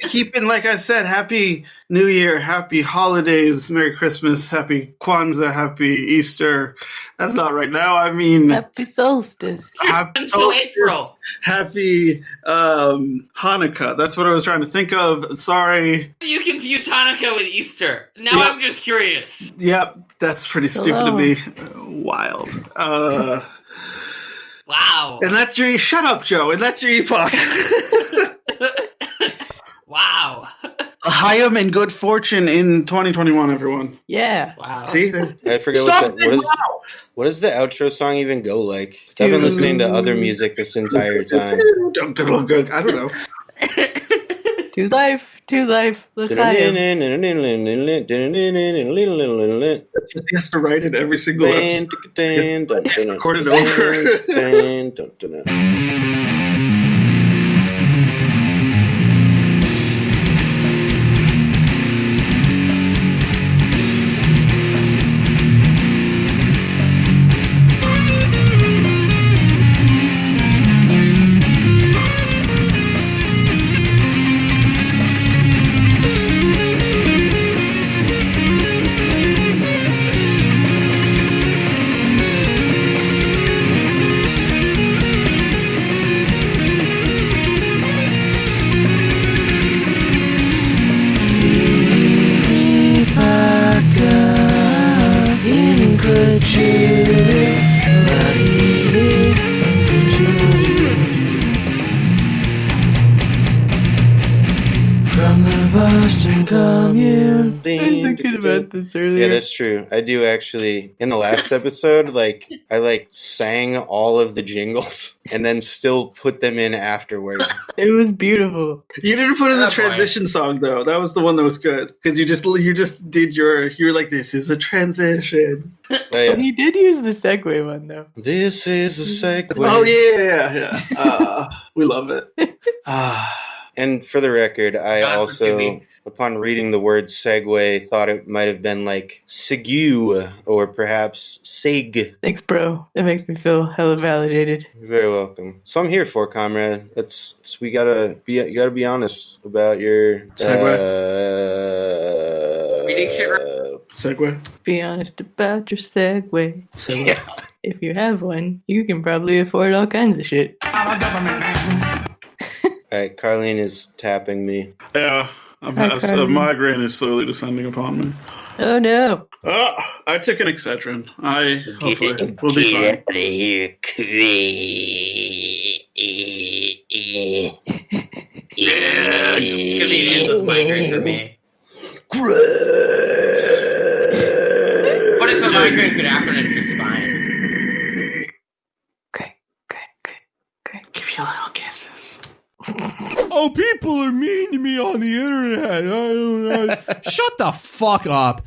Keeping, like I said, Happy New Year, Happy Holidays, Merry Christmas, Happy Kwanzaa, Happy Easter. That's not right now. I mean, Happy solstice. Until April. Happy Hanukkah. That's what I was trying to think of. Sorry. You confuse Hanukkah with Easter. Now I'm just curious. Yep, that's pretty stupid to me. Wild. Wow. And that's your... Shut up, Joe. And that's your Epoch. Wow. Hayam and good fortune in 2021, everyone. Yeah. Wow. See? I forget what does the outro song even go like? 'Cause I've been listening to other music this entire time. Good. I don't know. To life, look Hayam. He has to write it every single episode. Record it over. From the Boston commune. I was thinking about this earlier. Yeah, that's true. I do actually. In the last episode, like I sang all of the jingles and then still put them in afterward. It was beautiful. You didn't put in the Oh, boy. transition song though. That was the one that was good because you just did you were like, this is a transition. Oh, But yeah. he did use the segue one though. This is a segue. Oh yeah. We love it. And for the record, I Gone for 2 also, weeks. upon reading the word segue, thought it might have been like segue or perhaps seg. Thanks, bro. That makes me feel hella validated. You're very welcome. So I'm here for, comrade. You gotta be honest about your Reading shit right. Segue. Be honest about your segue. If you have one, you can probably afford all kinds of shit. All right, Carlene is tapping me. Yeah. A migraine is slowly descending upon me. Oh no. I took an Excedrin. Hopefully we'll be fine. Yeah, it's gonna be an endless migraine for me. What if a migraine could happen in your spine? Great. Give you little kisses. Oh, people are mean to me on the internet. Shut the fuck up.